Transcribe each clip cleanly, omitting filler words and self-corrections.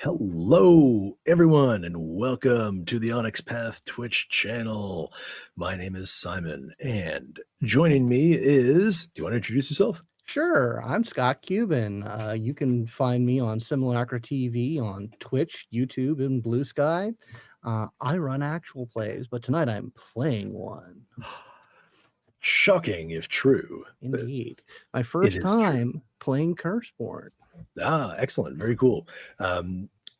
Hello, everyone, and welcome to the Onyx Path Twitch channel. My name is Simon, and joining me is. Do you want to introduce yourself? Sure, I'm Scott Cuban. You can find me on Simulacra TV on Twitch, YouTube, and Blue Sky. I run actual plays, but tonight I'm playing one. Shocking, if true. Indeed. My It first is true. time playing Curseborne. Excellent. Very cool.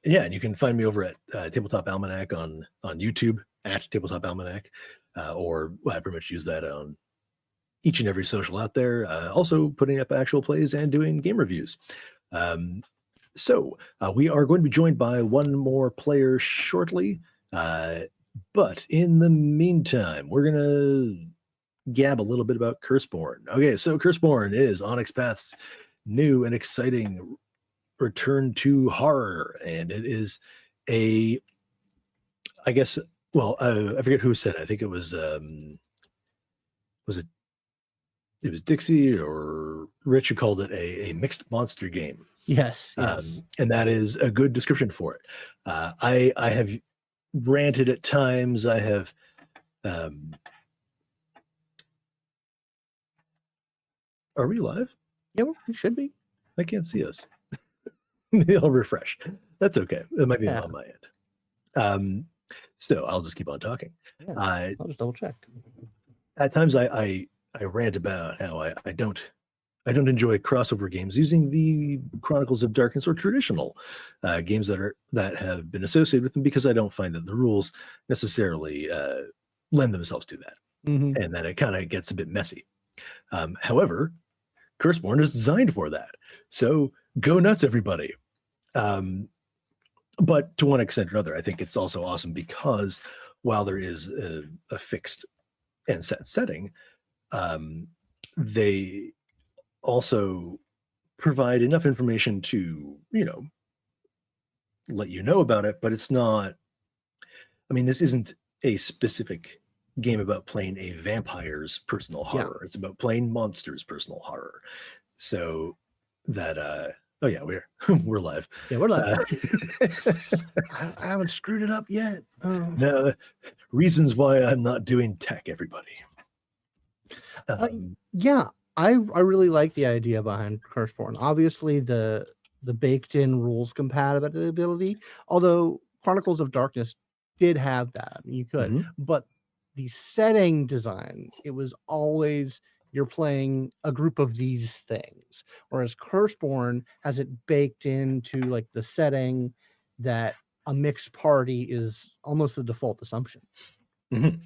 Yeah, and you can find me over at Tabletop Almanac on YouTube at Tabletop Almanac, or I pretty much use that on each and every social out there. Also putting up actual plays and doing game reviews. So we are going to be joined by one more player shortly. But in the meantime, we're going to gab a little bit about Curseborne. Okay, so Curseborne is Onyx Path's new and exciting return to horror. And it is I guess, well, I forget who said it. I think it was it was Dixie or Rich who called it a mixed monster game. Yes. And that is a good description for it. I have ranted at times. I have are we live? Yeah, we should be. I can't see us. Maybe I'll refresh. That's okay. It might be on my end. So I'll just keep on talking. Yeah, I'll just double check. At times I rant about how I don't enjoy crossover games using the Chronicles of Darkness or traditional games that have been associated with them, because I don't find that the rules necessarily lend themselves to that, and that it kind of gets a bit messy. However, Curseborne is designed for that, so go nuts, everybody. But to one extent or another, I think it's also awesome because while there is a fixed and set setting, they also provide enough information to, let you know about it, but it's not, this isn't a specific game about playing a vampire's personal horror. It's about playing monsters' personal horror. So that, oh yeah, we're live. Yeah, we're live. I haven't screwed it up yet. No, reasons why I'm not doing tech, everybody. Yeah, I really like the idea behind Curseborne. Obviously, the baked-in rules compatibility, although Chronicles of Darkness did have that. You could, but the setting design, it was always you're playing a group of these things, whereas Curseborne has it baked into like the setting that a mixed party is almost the default assumption. In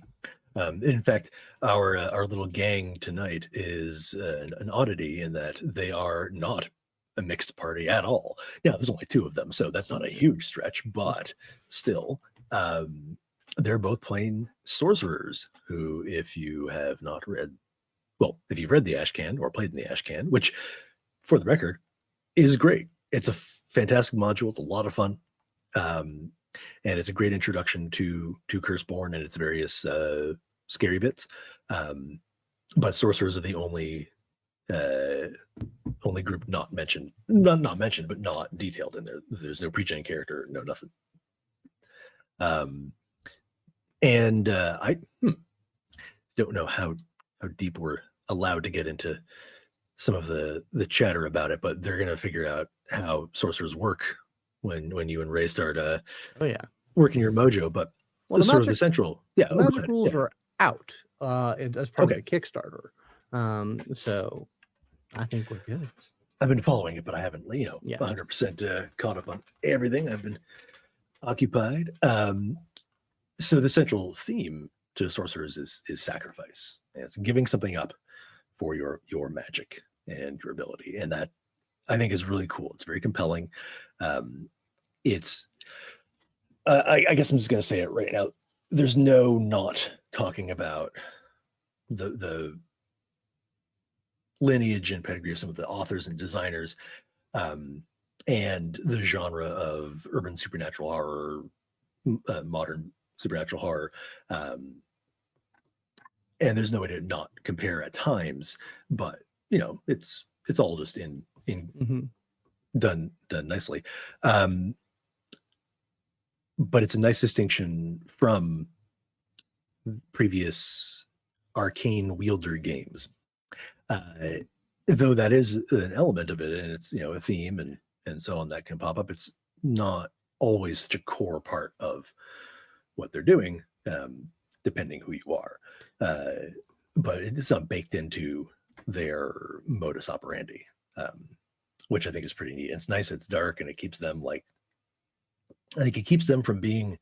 fact, our little gang tonight is an oddity in that they are not a mixed party at all. Now, there's only two of them, so that's not a huge stretch, but still, they're both playing sorcerers who, if you have not read, well, if you've read the Ashcan or played in the Ashcan, which, for the record, is great. It's a fantastic module. It's a lot of fun. And it's a great introduction to Curseborne and its various scary bits. But sorcerers are the only group not mentioned, not mentioned, but not detailed in there. There's no pre-gen character, no nothing. And I don't know how deep we're allowed to get into some of the chatter about it, but they're gonna figure out how sorcerers work when you and Ray start working your mojo. But well, sort of the central the magic rules are out as part of the Kickstarter, so I think we're good. I've been following it, but I haven't 100% caught up on everything. I've been occupied. So the central theme to sorcerers is sacrifice. And it's giving something up for your magic and your ability, and that I think is really cool. It's very compelling. It's I guess I'm just going to say it right now. There's no not talking about the lineage and pedigree of some of the authors and designers, and the genre of urban supernatural horror, modern supernatural horror. And there's no way to not compare at times, but it's all just in done nicely. but it's a nice distinction from previous arcane wielder games. Though that is an element of it, and it's a theme and so on that can pop up. It's not always such a core part of what they're doing, depending who you are. But it's not baked into their modus operandi, which I think is pretty neat. It's nice. It's dark, and it keeps them I think it keeps them from being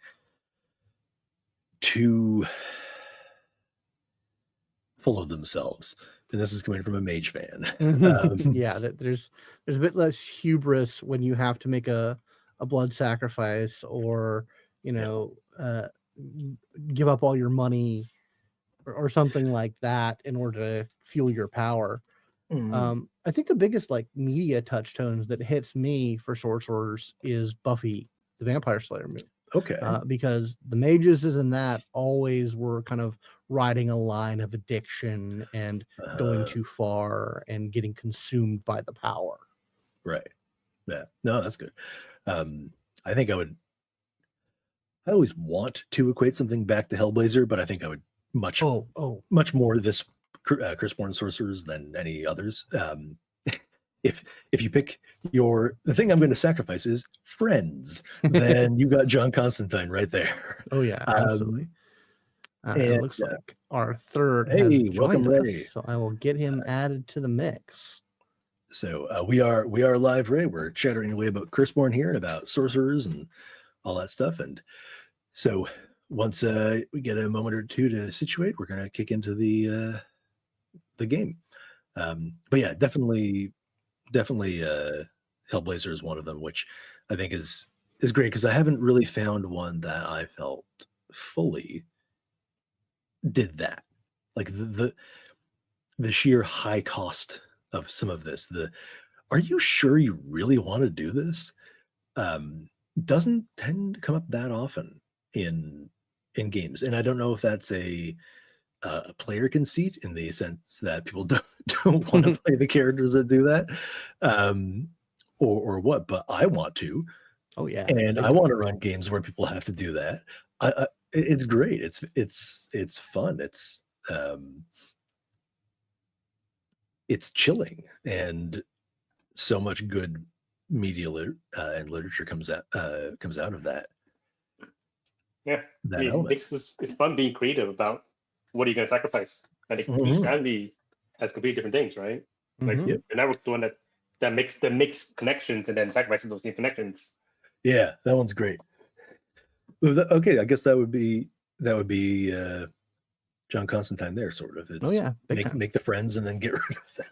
too full of themselves. And this is coming from a mage fan. Yeah, there's a bit less hubris when you have to make a blood sacrifice, or give up all your money or something like that in order to fuel your power. I think the biggest media touchstones that hits me for sorcerers is Buffy the Vampire Slayer movie. Okay. Because the mages in that always were kind of riding a line of addiction and going too far and getting consumed by the power. Right. Yeah. No, that's good. I think I always want to equate something back to Hellblazer, but I think I would much more this Curseborne sorcerers than any others. If you pick the thing I'm going to sacrifice is friends, then you got John Constantine right there. Oh yeah, absolutely. It looks like our third has joined us, so I will get him added to the mix. So we are live, Ray. We're chattering away about Curseborne here and about sorcerers and all that stuff. And so once we get a moment or two to situate, we're going to kick into the game. But yeah, definitely Hellblazer is one of them, which I think is great because I haven't really found one that I felt fully did that. Like the sheer high cost of some of this, are you sure you really want to do this? Doesn't tend to come up that often in games. And I don't know if that's a player conceit in the sense that people don't want to play the characters that do that, or what, but I want to. Oh yeah. And I want to run games where people have to do that. It's great. It's fun. It's chilling, and so much good media and literature comes out of that. Yeah, it's fun being creative about what are you going to sacrifice. And each strategy has completely different things, right? Like the network's the one that makes connections and then sacrifices those same connections. Yeah, that one's great. Okay, I guess that would be John Constantine there, sort of. It's make the friends and then get rid of them.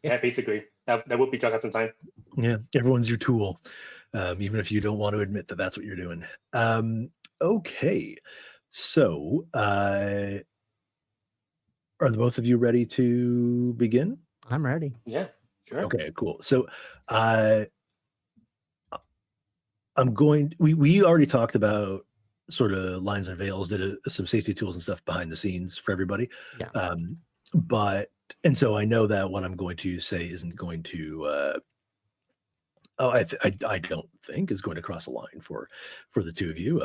Yeah, basically. That would be John Constantine. Yeah, everyone's your tool, even if you don't want to admit that that's what you're doing. Okay, so are the both of you ready to begin? I'm ready. Yeah, sure. Okay, cool. So we already talked about sort of lines and veils, did some safety tools and stuff behind the scenes for everybody. Yeah. And so I know that what I'm going to say isn't going to I don't think is going to cross a line for the two of you.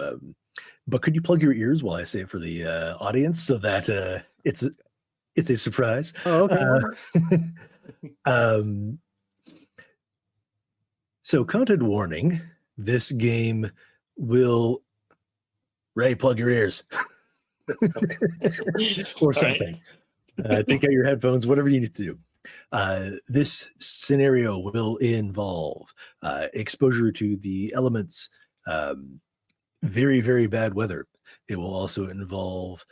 But could you plug your ears while I say it for the audience so that it's a surprise? Oh, okay. So content warning, this game will Ray, plug your ears. Or something. Take out your headphones, whatever you need to do. This scenario will involve exposure to the elements, very, very bad weather. It will also involve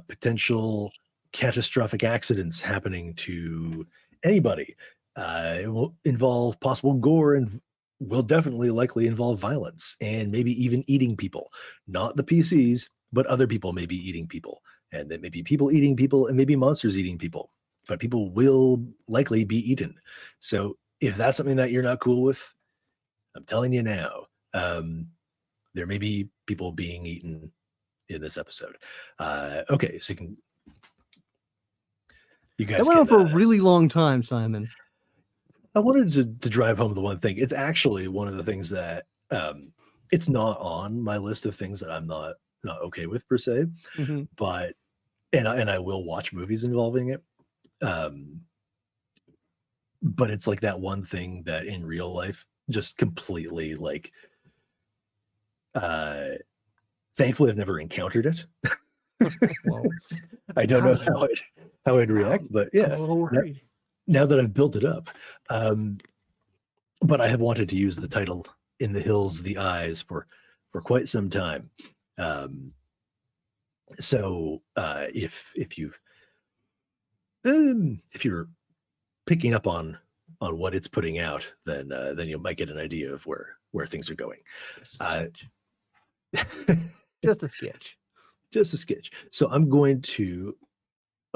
potential catastrophic accidents happening to anybody. It will involve possible gore and will definitely likely involve violence and maybe even eating people. Not the PCs, but other people may be eating people. And then maybe people eating people and maybe monsters eating people. But people will likely be eaten. So if that's something that you're not cool with, I'm telling you now, there may be people being eaten in this episode. Okay, so you guys. That went on for a really long time, Simon. I wanted to drive home the one thing. It's actually one of the things that it's not on my list of things that I'm not okay with per se, but and I will watch movies involving it. But it's like that one thing that in real life just completely like thankfully I've never encountered it. Well, I don't know how I'd react, but yeah, I'm a little worried. Now that I've built it up. But I have wanted to use the title "In the Hills, the Eyes" for quite some time. So if you're picking up on what it's putting out, then you might get an idea of where things are going. Just a sketch. Just a sketch. So I'm going to.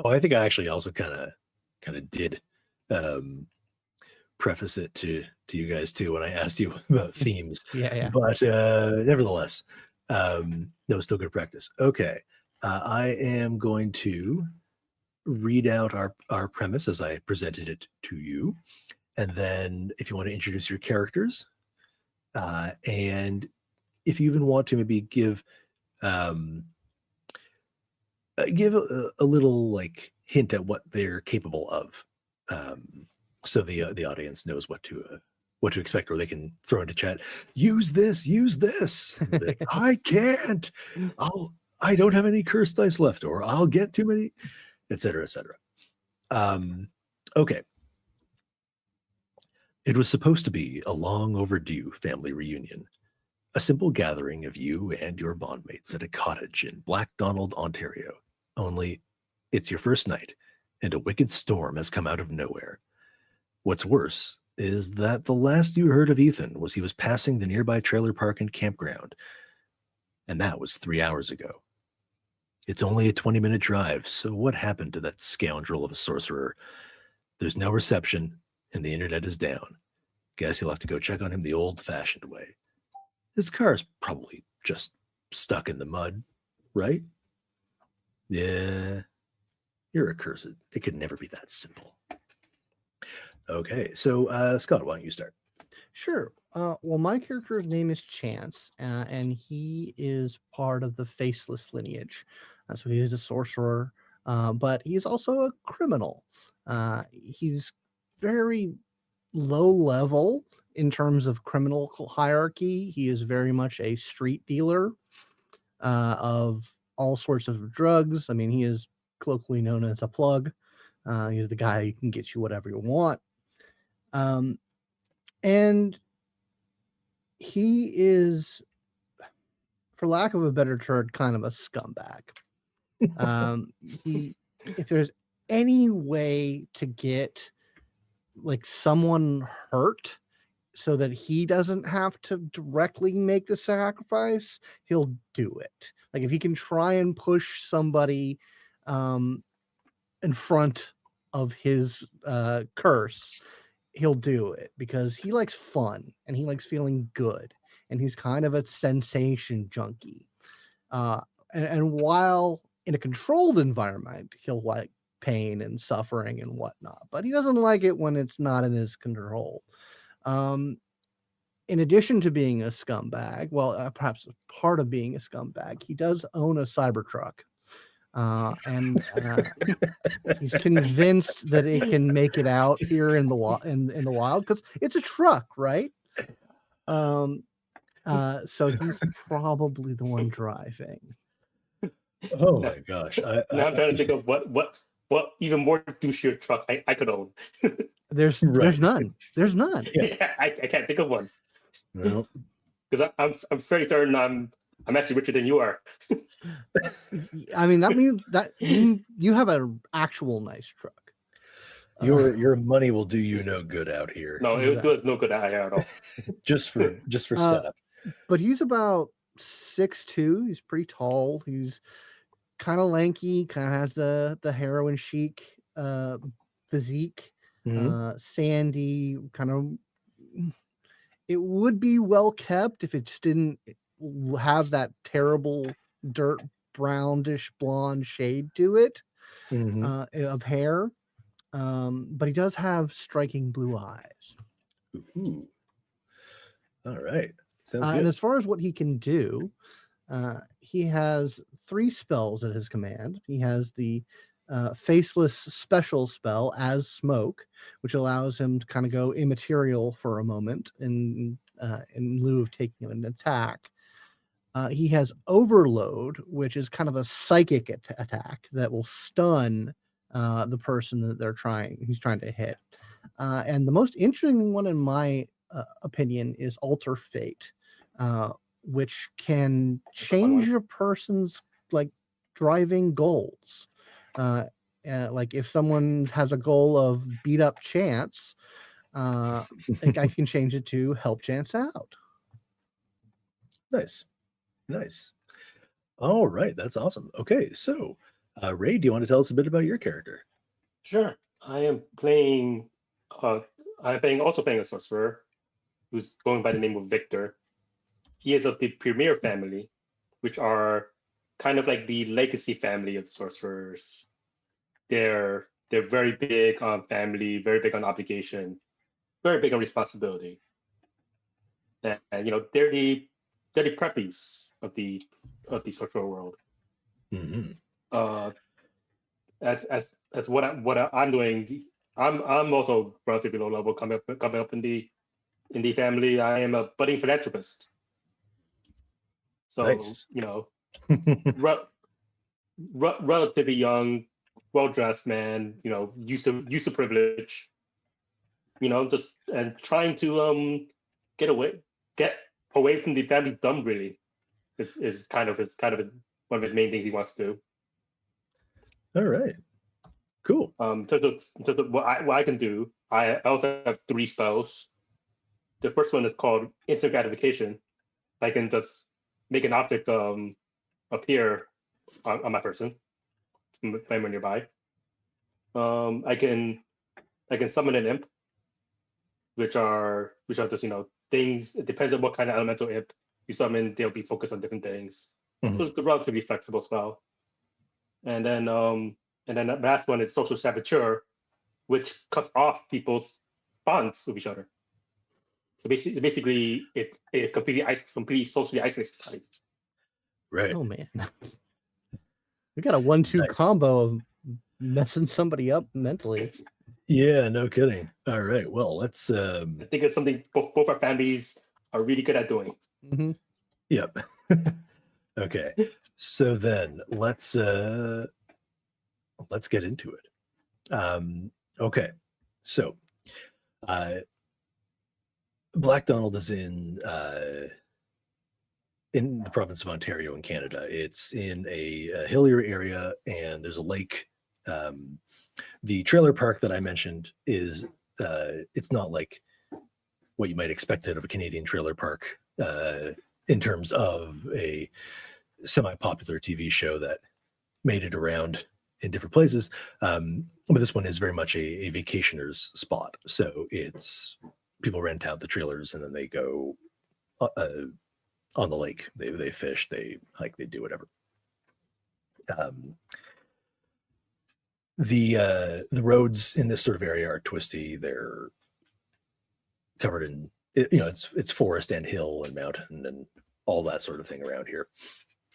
Oh, I think I actually also kind of did preface it to you guys too when I asked you about themes. Yeah. But nevertheless, that was still good practice. Okay, I am going to read out our premise as I presented it to you, and then if you want to introduce your characters, and if you even want to maybe give a little like hint at what they're capable of, so the audience knows what to expect, or they can throw into chat, use this. Like, I can't. I don't have any curse dice left, or I'll get too many, etc., etc. Okay. It was supposed to be a long overdue family reunion, a simple gathering of you and your bondmates at a cottage in Black Donald, Ontario. Only it's your first night, and a wicked storm has come out of nowhere. What's worse is that the last you heard of Ethan was he was passing the nearby trailer park and campground, and that was 3 hours ago. It's only a 20-minute drive, so what happened to that scoundrel of a sorcerer? There's no reception, and the internet is down. Guess you'll have to go check on him the old-fashioned way. His car's probably just stuck in the mud, right? Yeah, you're accursed. It could never be that simple. Okay, so Scott, why don't you start? Sure. Well, my character's name is Chance, and he is part of the Faceless lineage. So he is a sorcerer, but he's also a criminal. He's very low level in terms of criminal hierarchy. He is very much a street dealer of all sorts of drugs. I mean, he is colloquially known as a plug. He's the guy who can get you whatever you want. And he is, for lack of a better term, kind of a scumbag. If there's any way to get like someone hurt so that he doesn't have to directly make the sacrifice, he'll do it. Like if he can try and push somebody in front of his curse, he'll do it because he likes fun and he likes feeling good, and he's kind of a sensation junkie. And while in a controlled environment, he'll like pain and suffering and whatnot, but he doesn't like it when it's not in his control. In addition to being a scumbag, well, perhaps part of being a scumbag, he does own a Cybertruck. And he's convinced that it can make it out here in the wild because it's a truck, right? So he's probably the one driving. Oh my gosh! Now I'm trying to think of what even more douchier truck I could own. There's none. There's none. Yeah, I can't think of one. No, because I'm fairly certain I'm actually richer than you are. I mean, that means that you have an actual nice truck. Your money will do you no good out here. No, it does no good out here at all. just for setup. But he's about 6'2". He's pretty tall. He's kind of lanky. Kind of has the heroin chic physique. Sandy, kind of. It would be well kept if it just didn't have that terrible dirt brownish blonde shade to it of hair. But he does have striking blue eyes. Ooh. All right. And as far as what he can do, he has 3 spells at his command. He has the faceless special spell as smoke, which allows him to kind of go immaterial for a moment in lieu of taking an attack. He has overload, which is kind of a psychic attack that will stun the person that he's trying to hit. And the most interesting one, in my opinion, is alter fate, which can change a person's like driving goals. Like if someone has a goal of beat up Chance, like I can change it to help Chance out. Nice. All right, that's awesome. Okay, so Ray, do you want to tell us a bit about your character? Sure. I am playing. Also playing a sorcerer who's going by the name of Victor. He is of the Premier family, which are kind of like the legacy family of sorcerers. They're very big on family, very big on obligation, very big on responsibility, and they're the preppies of the sorcerer world. Mm-hmm. As what I'm doing, I'm also relatively low level coming up in the family. I am a budding philanthropist. So nice. Relatively young, well-dressed man, used to privilege, just and trying to get away from the family dumb, really is kind of one of his main things he wants to do. All right, cool. In terms of what I can do, I also have 3 spells. The first one is called instant gratification. I can just make an object appear on my person, somewhere nearby. I can summon an imp, which are just things. It depends on what kind of elemental imp you summon. They'll be focused on different things. Mm-hmm. So it's a relatively flexible spell. And then the last one is social saboteur, which cuts off people's bonds with each other. So basically, it completely socially isolates somebody. Right. Oh man, we got a 1-2 combo of messing somebody up mentally. Yeah, no kidding. All right, well, let's. I think it's something both our families are really good at doing. Mm-hmm. Yep. Okay, so then let's get into it. Okay, so Black Donald is in the province of Ontario in Canada. It's in a hillier area, and there's a lake. The trailer park that I mentioned is it's not like what you might expect out of a Canadian trailer park in terms of a semi-popular TV show that made it around in different places. But this one is very much a vacationer's spot. So it's people rent out the trailers and then they go on the lake. They fish, they hike, they do whatever. The roads in this sort of area are twisty. They're covered in it's forest and hill and mountain and all that sort of thing around here.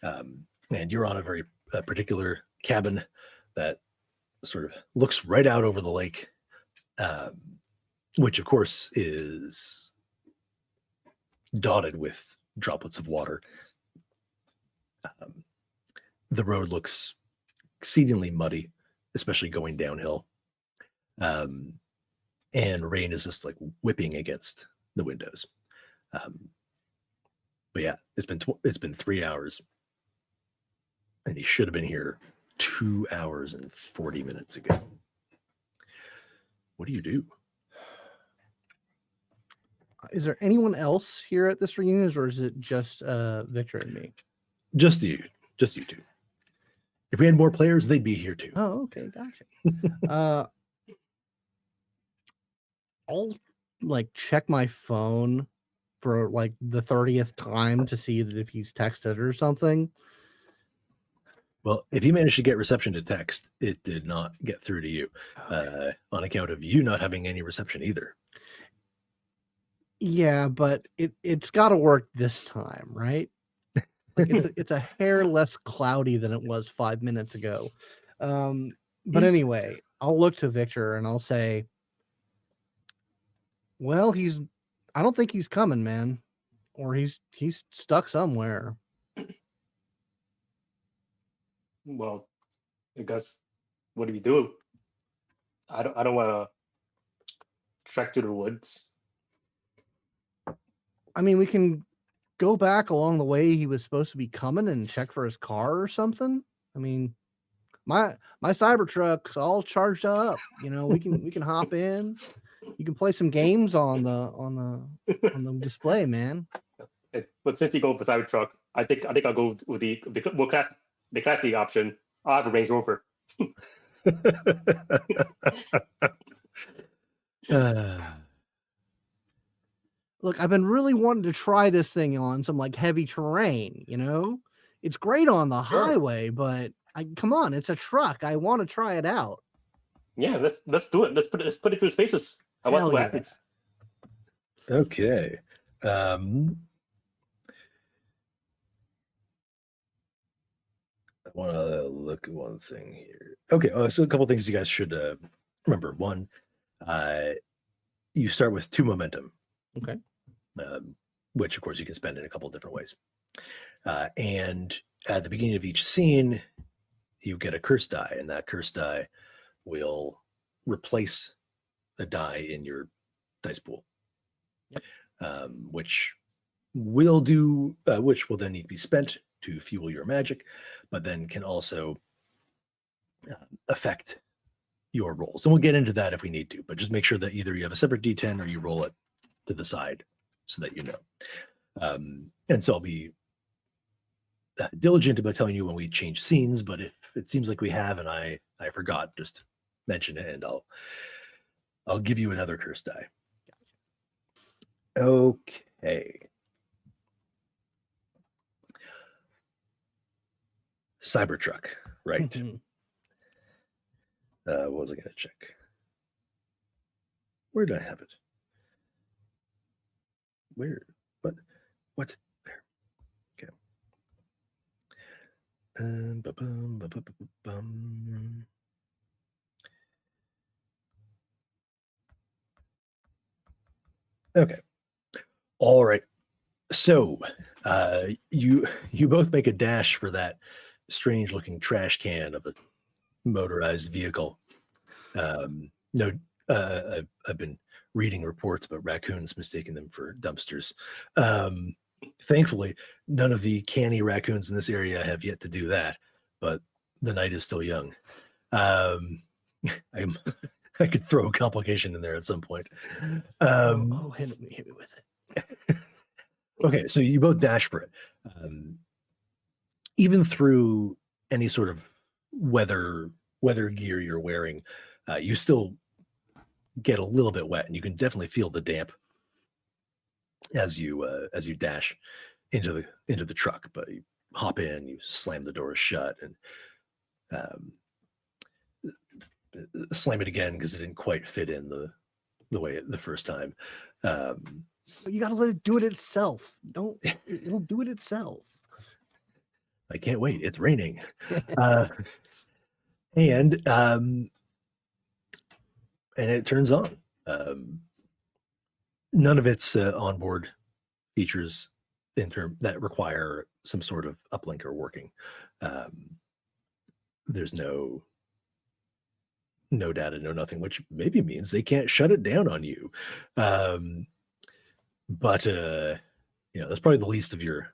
And you're on a very particular cabin that sort of looks right out over the lake, which of course is dotted with droplets of water. The road looks exceedingly muddy, especially going downhill. And rain is just like whipping against the windows. But yeah, it's been 3 hours, and he should have been here 2 hours and 40 minutes ago. What do you do? Is there anyone else here at this reunion, or is it just Victor and me? Just you two. If we had more players, they'd be here too. Oh, okay, gotcha. I'll like check my phone for like the 30th time to see that if he's texted or something. Well, if you managed to get reception to text, it did not get through to you on account of you not having any reception either. Yeah, but it's got to work this time, right? Like it's a hair less cloudy than it was 5 minutes ago. But anyway, I'll look to Victor and I'll say, well, I don't think he's coming, man, or he's stuck somewhere. Well, I guess what do we do? I don't want to trek through the woods. I mean, we can go back along the way he was supposed to be coming and check for his car or something. I mean, my Cybertruck's all charged up. You know, we can hop in. You can play some games on the display, man. But since you go with Cybertruck, I think I'll go with the classic option. I'll have a Range Rover. Look, I've been really wanting to try this thing on some like heavy terrain, you know? It's great on the highway, but come on, it's a truck. I want to try it out. Yeah, let's do it. Let's put it through spaces. I want what happens. Okay. I want to look at one thing here. Okay, so a couple things you guys should remember. One, you start with 2 momentum. Okay. Which, of course, you can spend in a couple of different ways. And at the beginning of each scene, you get a curse die, and that curse die will replace a die in your dice pool. Yep. Which will then need to be spent to fuel your magic, but then can also affect your rolls. And we'll get into that if we need to, but just make sure that either you have a separate D10 or you roll it to the side so that you know. And so I'll be diligent about telling you when we change scenes, but if it seems like we have and I forgot, just mention it and I'll give you another curse die. Okay. Cybertruck, right? What was I going to check? Where did I have it? Where? What? There. Okay. Okay. All right. So you both make a dash for that strange looking trash can of a motorized vehicle. I've been reading reports about raccoons mistaking them for dumpsters. Thankfully, none of the canny raccoons in this area have yet to do that, but the night is still young. I could throw a complication in there at some point. Hit me with it. Okay, so you both dash for it. Even through any sort of weather gear you're wearing, you still get a little bit wet, and you can definitely feel the damp as you dash into the truck. But you hop in, you slam the doors shut, and slam it again because it didn't quite fit in the way the first time. You got to let it do it itself. It'll do it itself. I can't wait. It's raining. And it turns on. None of its onboard features that require some sort of uplink or working. There's no data, no nothing, which maybe means they can't shut it down on you. But that's probably the least of your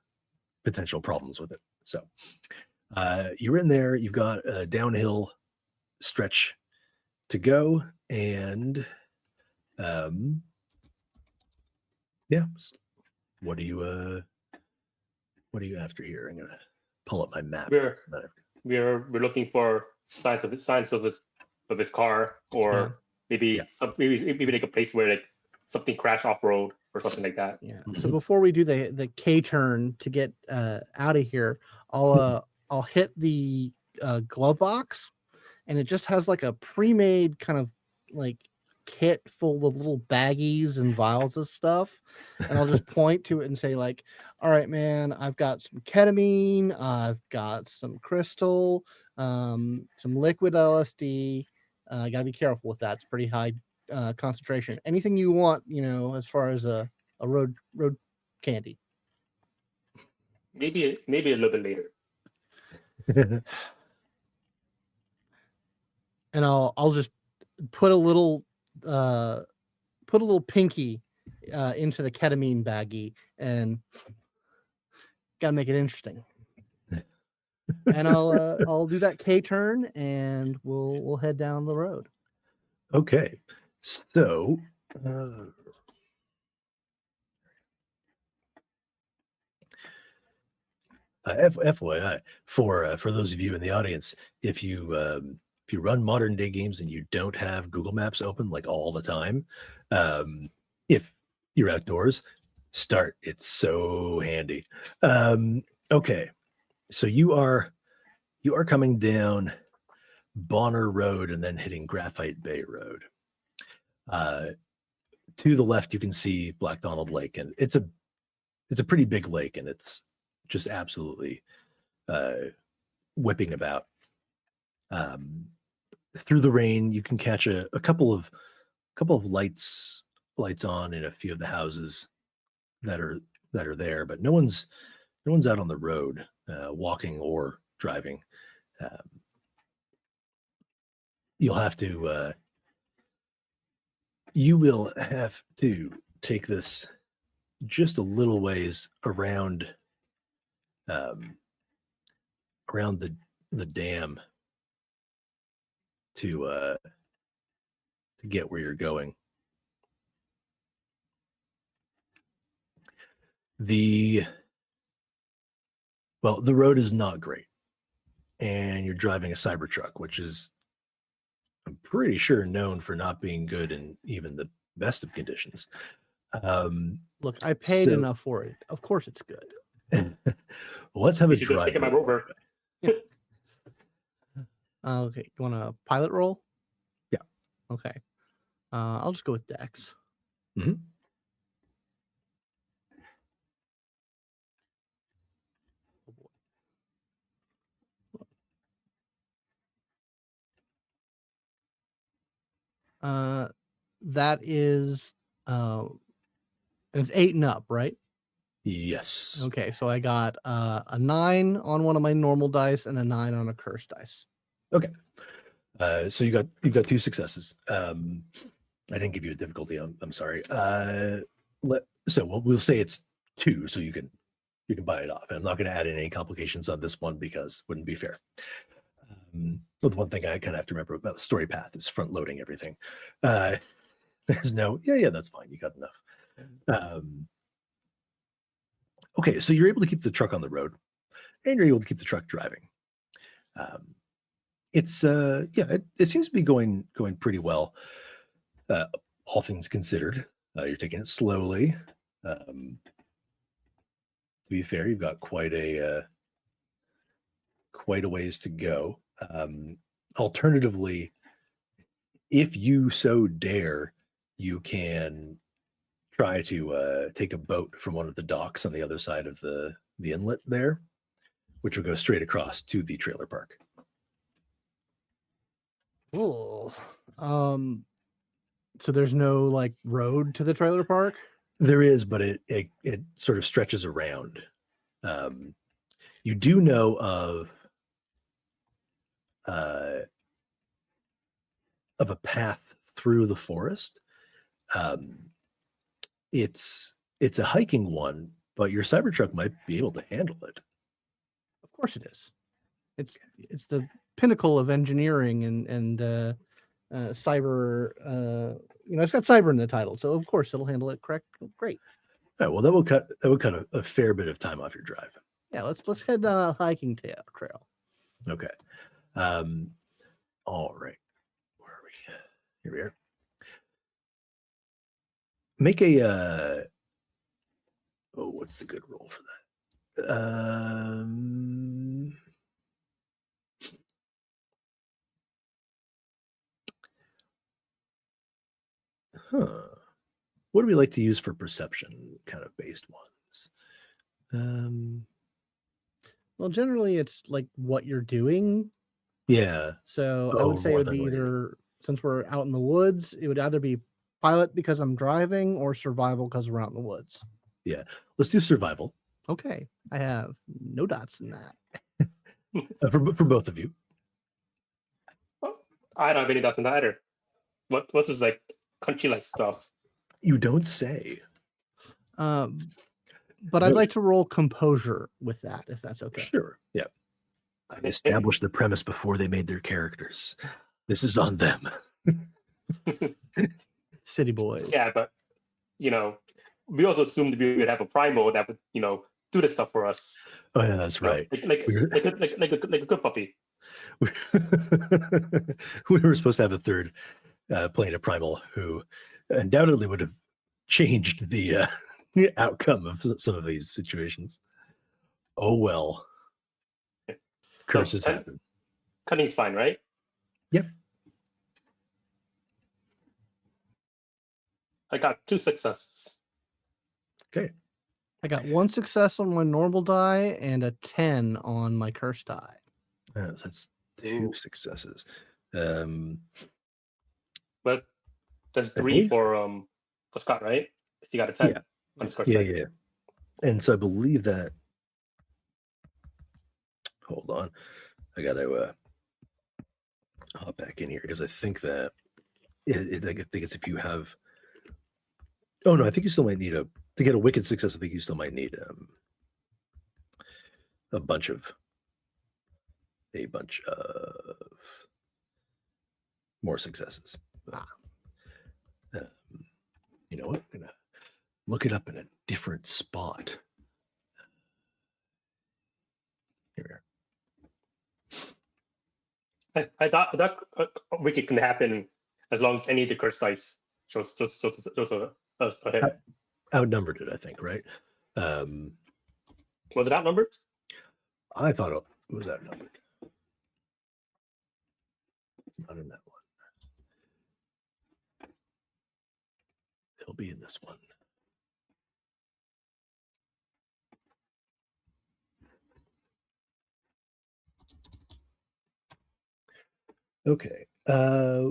potential problems with it. So you're in there, you've got a downhill stretch to go, and what are you after here? I'm gonna pull up my map. We're looking for signs of his car, or maybe like a place where like something crashed off road or something like that. Yeah. So before we do the K turn to get out of here, I'll hit the glove box, and it just has like a pre-made kind of like kit full of little baggies and vials of stuff, and I'll just point to it and say like, all right, man, I've got some ketamine, I've got some crystal, some liquid LSD. Gotta be careful with that. It's pretty high concentration. Anything you want, as far as a road candy. Maybe a little bit later. And I'll just put a little pinky into the ketamine baggie and gotta make it interesting. And I'll do that K turn and we'll head down the road. Okay, so FYI for those of you in the audience, if you run modern day games and you don't have Google Maps open like all the time, if you're outdoors, start. It's so handy. Okay, so you are coming down Bonner Road and then hitting Graphite Bay Road. To the left, you can see Black Donald Lake, and it's a pretty big lake, and it's just absolutely whipping about. Through the rain, you can catch a couple of lights on in a few of the houses that are there, but no one's out on the road, walking or driving. You will have to take this just a little ways around the dam to get where you're going. The road is not great, and you're driving a Cybertruck, which is, I'm pretty sure, known for not being good in even the best of conditions. Look, I paid enough for it. Of course it's good. Well, let's have a drive. Take my rover. Okay, you want a pilot roll? Yeah. Okay. I'll just go with Dex. Mm-hmm. That is it's 8 and up, right? Yes. Okay, so I got a 9 on one of my normal dice and a 9 on a curse dice. Okay. So you got 2 successes. I didn't give you a difficulty. I'm sorry. We'll say it's 2, so you can buy it off. And I'm not going to add in any complications on this one because it wouldn't be fair. The one thing I kind of have to remember about the story path is front loading everything. There's no, yeah, that's fine. You got enough. Okay, so you're able to keep the truck on the road, and you're able to keep the truck driving. It seems to be going pretty well, all things considered. You're taking it slowly. To be fair, you've got quite a ways to go. Alternatively, if you so dare, you can try to take a boat from one of the docks on the other side of the inlet there, which will go straight across to the trailer park. Oh, so there's no like road to the trailer park? There is, but it sort of stretches around. You do know of a path through the forest. It's a hiking one, but your Cybertruck might be able to handle it. Of course it is. It's the pinnacle of engineering and cyber. It's got cyber in the title, so of course it'll handle it correct. Great. All right, well, that will cut a fair bit of time off your drive. Yeah, let's head down a hiking trail. Okay. All right. Where are we? Here we are. Make a what's the good roll for that? What do we like to use for perception kind of based ones? Well, generally it's like what you're doing. Yeah. So I would say it would be either, since we're out in the woods, it would either be pilot because I'm driving or survival because we're out in the woods. Yeah. Let's do survival. Okay. I have no dots in that. For both of you. Well, I don't have any dots in that either. What's this like country-like stuff? You don't say. But I'd like to roll composure with that, if that's okay. Sure. Yeah. I established the premise before they made their characters. This is on them. City boys. Yeah, but we also assumed we would have a primal that would do this stuff for us. Oh yeah, that's right. Like a good puppy. We were supposed to have a third playing a primal who undoubtedly would have changed the outcome of some of these situations. Oh well. Curses happen. Cunning's fine, right? Yep. I got 2 successes. Okay. I got 1 success on my normal die and a 10 on my curse die. So that's 2 successes. But that's 3 for Scott, right? Because you got a 10 on his curse die. Yeah. And so I believe that. Hold on, I got to hop back in here because I think that I think it's if you have. Oh no, I think you still might need to get a wicked success. I think you still might need a bunch of more successes. You know what? I'm gonna look it up in a different spot. Here we are. I thought wicked can happen as long as any of the curse dice shows a hit. Outnumbered it, I think, right? Was it outnumbered? I thought it was outnumbered. It's not in that one. It'll be in this one. Okay. A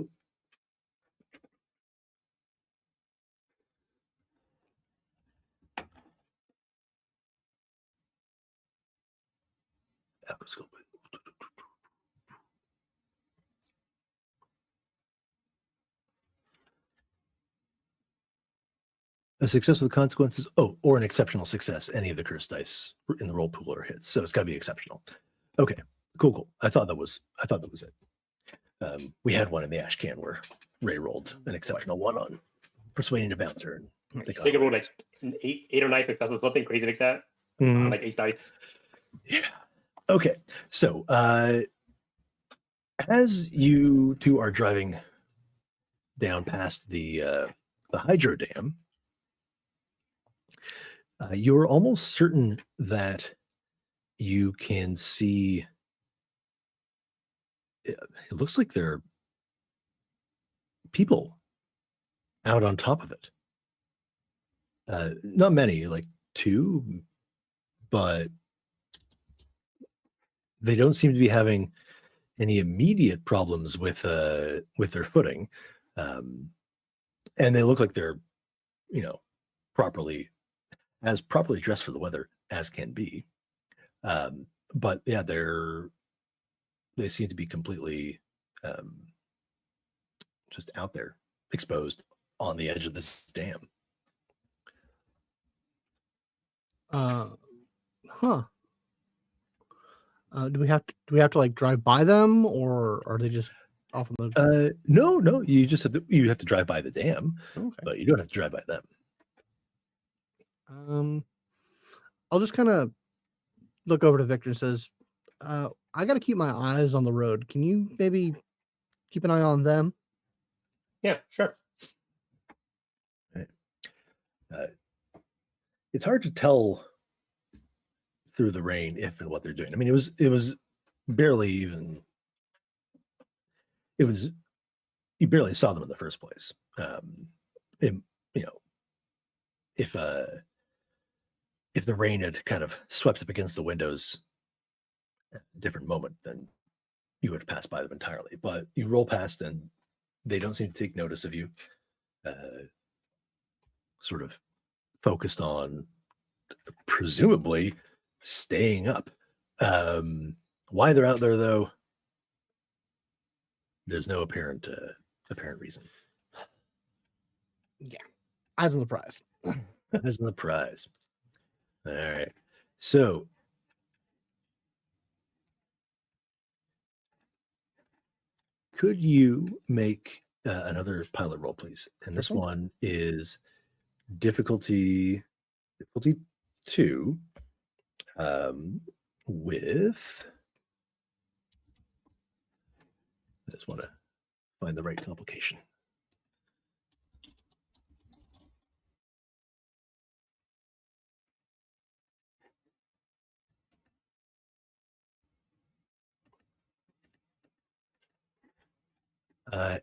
success with consequences, or an exceptional success. Any of the curse dice in the roll pool are hits, so it's got to be exceptional. Okay, cool. I thought that was it. We had one in the ash can where Ray rolled an exceptional one on persuading a bouncer. And they could roll like 8 or 9 successes, something crazy like that. Like 8 dice. Yeah. Okay. So as you two are driving down past the hydro dam, you're almost certain that you can see. It looks like there are people out on top of it. Not many, like 2, but they don't seem to be having any immediate problems with their footing, and they look like they're, properly dressed for the weather as can be. But yeah, they seem to be completely just out there, exposed on the edge of this dam. Do we have to like drive by them, or are they just off on the? No. You just have to drive by the dam, but you don't have to drive by them. I'll just kind of look over to Victor and says, I got to keep my eyes on the road. Can you maybe keep an eye on them? Yeah, sure. Right. It's hard to tell through the rain if and what they're doing. I mean, it was barely even. You barely saw them in the first place. if the rain had kind of swept up against the windows at a different moment, then you would pass by them entirely. But you roll past and they don't seem to take notice of you. Sort of focused on presumably staying up. Why they're out there, though, there's no apparent reason. Yeah, eyes on the prize. Eyes on the prize. All right. So could you make another pilot roll, please? And this one is difficulty 2 with, I just want to find the right complication.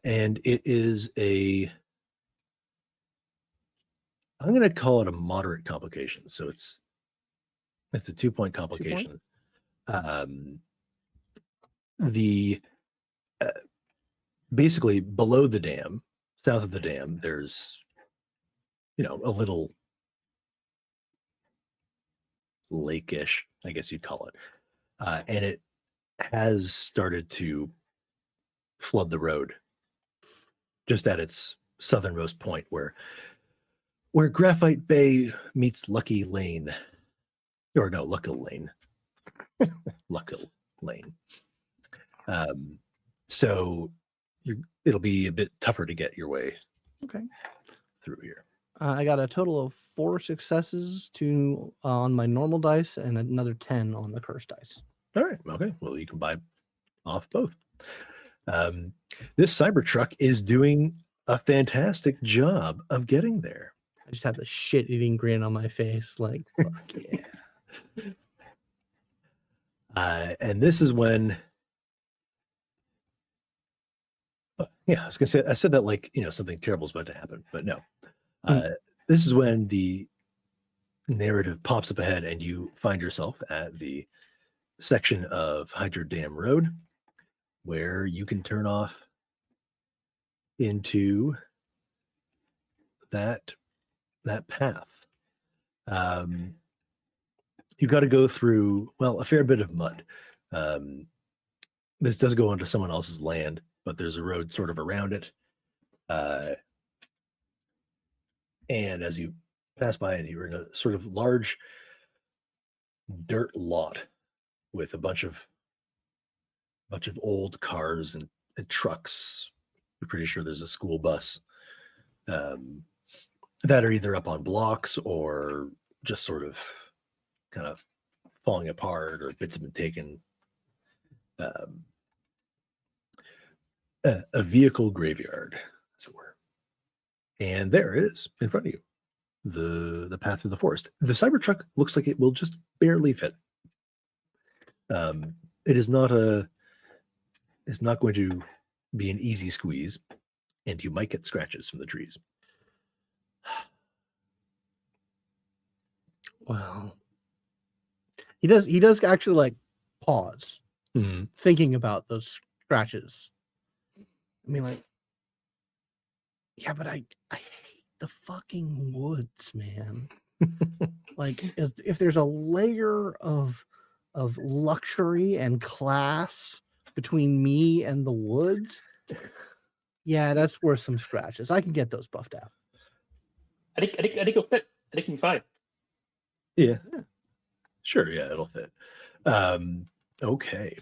And it is I'm going to call it a moderate complication. So it's a 2-point complication. The basically below the dam, south of the dam, there's a little lake-ish, I guess you'd call it, and it has started to flood the road just at its southernmost point where Graphite Bay meets Lucky Lane. Or no, Luckill Lane. Luckill Lane. So it'll be a bit tougher to get your way through here. I got a total of 4 successes on my normal dice and another 10 on the curse dice. All right. Okay. Well, you can buy off both. This Cybertruck is doing a fantastic job of getting there. I just have the shit-eating grin on my face, like, fuck yeah. And this is when, I was gonna say, I said that like something terrible is about to happen, but no. This is when the narrative pops up ahead, and you find yourself at the section of Hydro Dam Road where you can turn off into that path. You've got to go through, a fair bit of mud. This does go onto someone else's land, but there's a road sort of around it. And as you pass by it, you're in a sort of large dirt lot with a bunch of old cars and trucks. I'm pretty sure there's a school bus that are either up on blocks or just sort of kind of falling apart, or bits have been taken. A vehicle graveyard, as it were. And there it is in front of you, the path through the forest. The Cybertruck looks like it will just barely fit. It is not it's not going to be an easy squeeze, and you might get scratches from the trees. Well, he does actually like pause, thinking about those scratches. I mean, like, yeah, but I hate the fucking woods, man. Like, if there's a layer of luxury and class between me and the woods, yeah, that's worth some scratches. I can get those buffed out. I think it'll fit. I think it'll be fine. Yeah. Sure, yeah, it'll fit. Okay.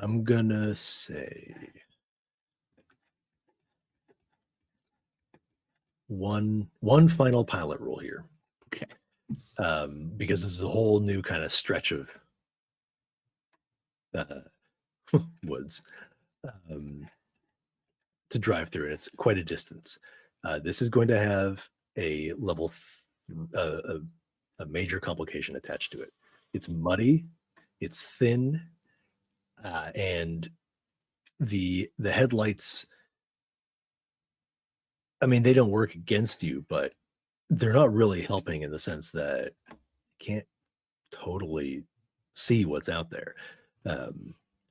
I'm gonna say one final pilot roll here. Okay. Because this is a whole new kind of stretch of woods to drive through, and it's quite a distance. This is going to have a level a major complication attached to it. It's muddy It's thin, and the headlights, I mean, they don't work against you, but they're not really helping in the sense that you can't totally see what's out there.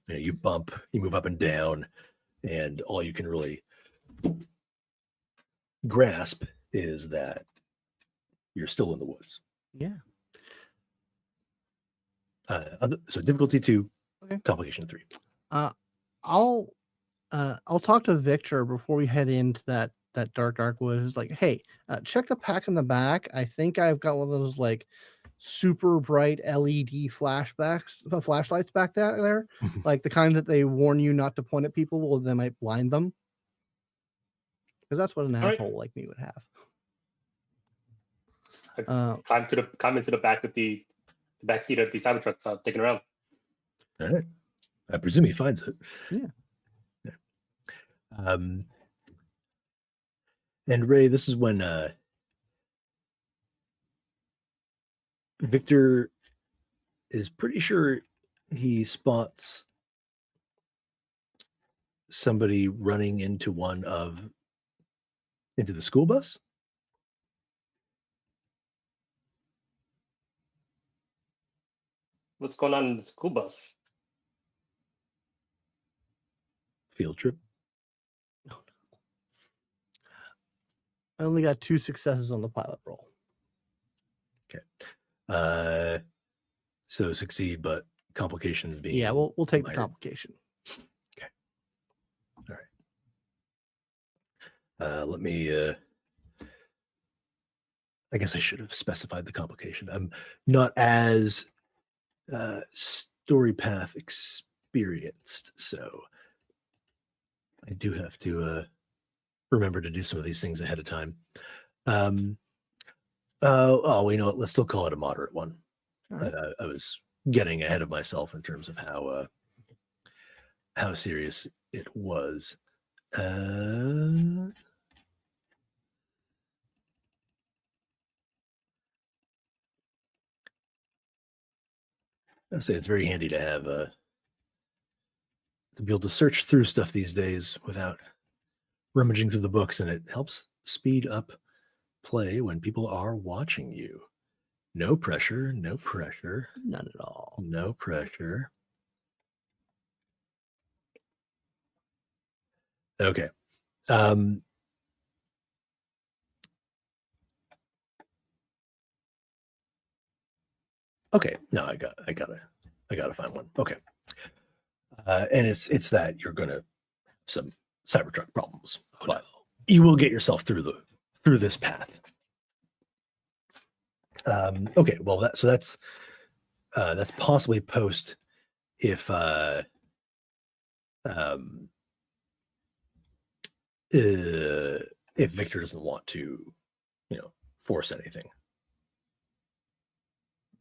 You bump, you move up and down, and all you can really grasp is that you're still in the woods. Yeah. So difficulty 2, okay. Complication 3. I'll talk to Victor before we head into that dark woods. It's like, hey, check the pack in the back. I think I've got one of those like super bright LED flashlights back there, like the kind that they warn you not to point at people, or they might blind them. Because that's what an asshole like me would have. Climb into the back of the back seat of the Cybertruck, taking around. All right. I presume he finds it. Yeah. And Ray, this is when Victor is pretty sure he spots somebody running into the school bus. What's going on in the school bus? Field trip. I only got 2 successes on the pilot roll. Okay. So succeed, but complication being. Yeah, we'll take the complication. Okay. All right. Let me. I guess I should have specified the complication. I'm not as story path experienced, so I do have to remember to do some of these things ahead of time. You know what? Let's still call it a moderate one. Right. I was getting ahead of myself in terms of how serious it was. I'd say it's very handy to have to be able to search through stuff these days without rummaging through the books, and it helps speed up play when people are watching you. No pressure, no pressure. None at all. No pressure. Okay. Okay. No, I gotta find one. Okay. And it's that you're gonna have some Cybertruck problems, but you will get yourself through this path. Okay. Well, that's possibly post if Victor doesn't want to, force anything.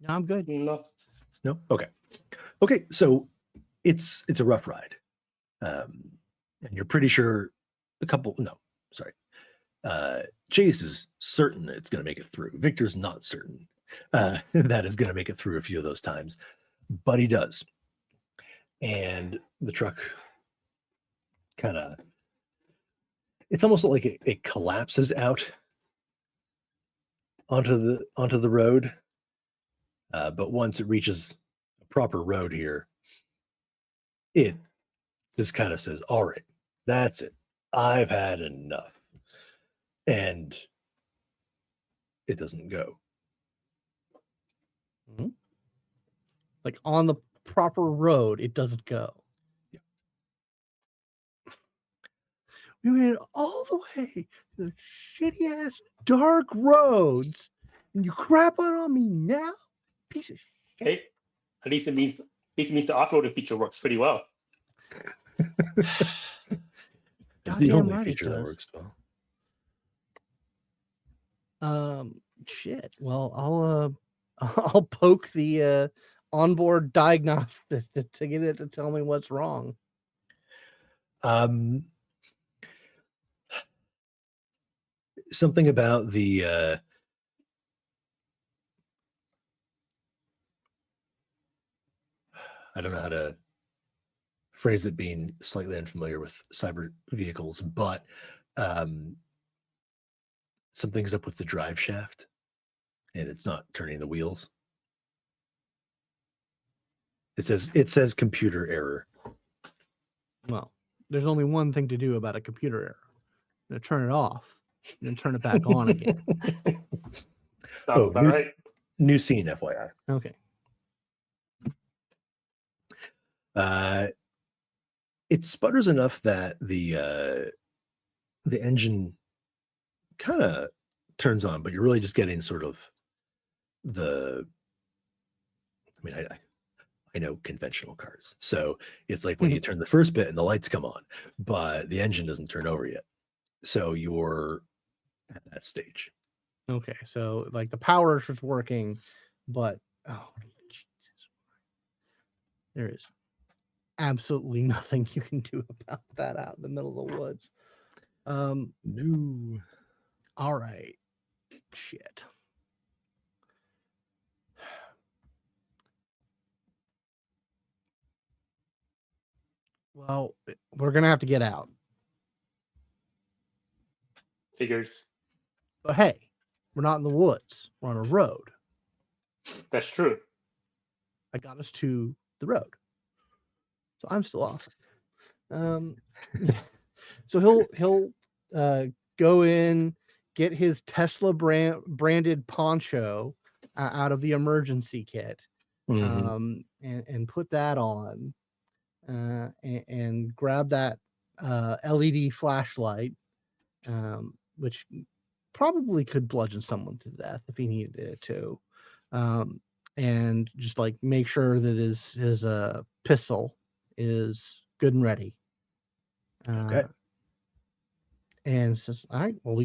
No, I'm good. No. Okay. So it's a rough ride, and you're pretty sure Chase is certain it's going to make it through. Victor's not certain that is going to make it through a few of those times, but he does. And the truck it's almost like it collapses out onto the road. But once it reaches a proper road here, it just kind of says, all right, that's it. I've had enough. And it doesn't go. Mm-hmm. Like on the proper road, it doesn't go. Yeah. We made it all the way to the shitty ass dark roads, and you crap on me now? Piece of shit. Hey, at least it means the off-roading feature works pretty well. It's the only feature that works well. Shit. Well, I'll poke the onboard diagnostic to get it to tell me what's wrong. Something about the I don't know how to phrase it, being slightly unfamiliar with cyber vehicles, but something's up with the drive shaft and it's not turning the wheels. It says computer error. Well, there's only one thing to do about a computer error. You're gonna turn it off and then turn it back on again. Sounds about right. New scene, FYI. Okay. It sputters enough that the engine kind of turns on, but you're really just getting sort of I know conventional cars, so it's like when you turn the first bit and the lights come on, but the engine doesn't turn over yet. So you're at that stage. Okay, so like the power is working, but oh Jesus, there is absolutely nothing you can do about that out in the middle of the woods. No. All right. Shit. Well, we're gonna have to get out. Figures. But hey, we're not in the woods. We're on a road. That's true. I got us to the road, so I'm still off. So he'll go in, get his Tesla branded poncho out of the emergency kit, and put that on, and grab that LED flashlight, which probably could bludgeon someone to death if he needed it to, and just like make sure that his pistol is good and ready. Okay. And says, all right, well, I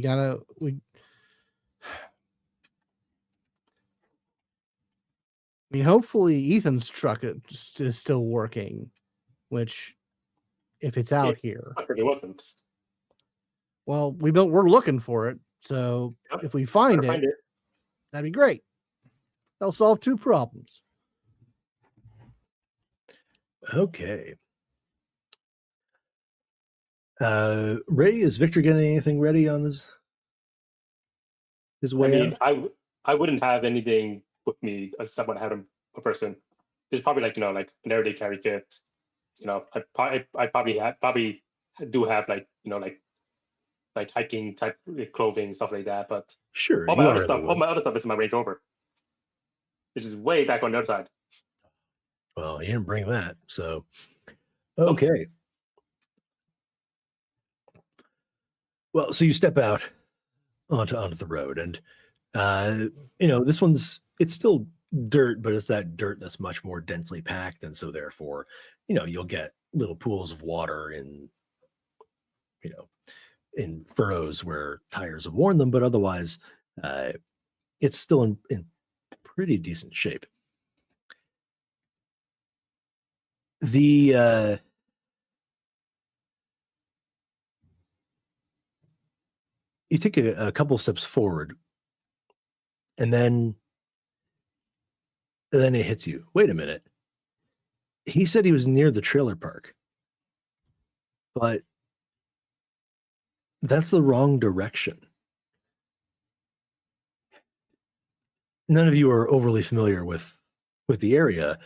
mean, hopefully Ethan's truck is still working, which if it's out here, I heard it wasn't. well, we're looking for it. So if we find it, that'd be great. That'll solve two problems. Okay. Ray, is Victor getting anything ready on his way out? I wouldn't have anything with me as someone had a person. There's probably like an everyday carry kit. I probably do have like hiking type clothing, stuff like that. But sure, all my other stuff is in my Range Rover, which is way back on the other side. Well, you didn't bring that, so okay. Well, so you step out onto the road, and it's still dirt, but it's that dirt that's much more densely packed, and so therefore, you'll get little pools of water in furrows where tires have worn them, but otherwise, it's still in pretty decent shape. You take a couple of steps forward, and then it hits you. Wait a minute. He said he was near the trailer park, but that's the wrong direction. None of you are overly familiar with the area,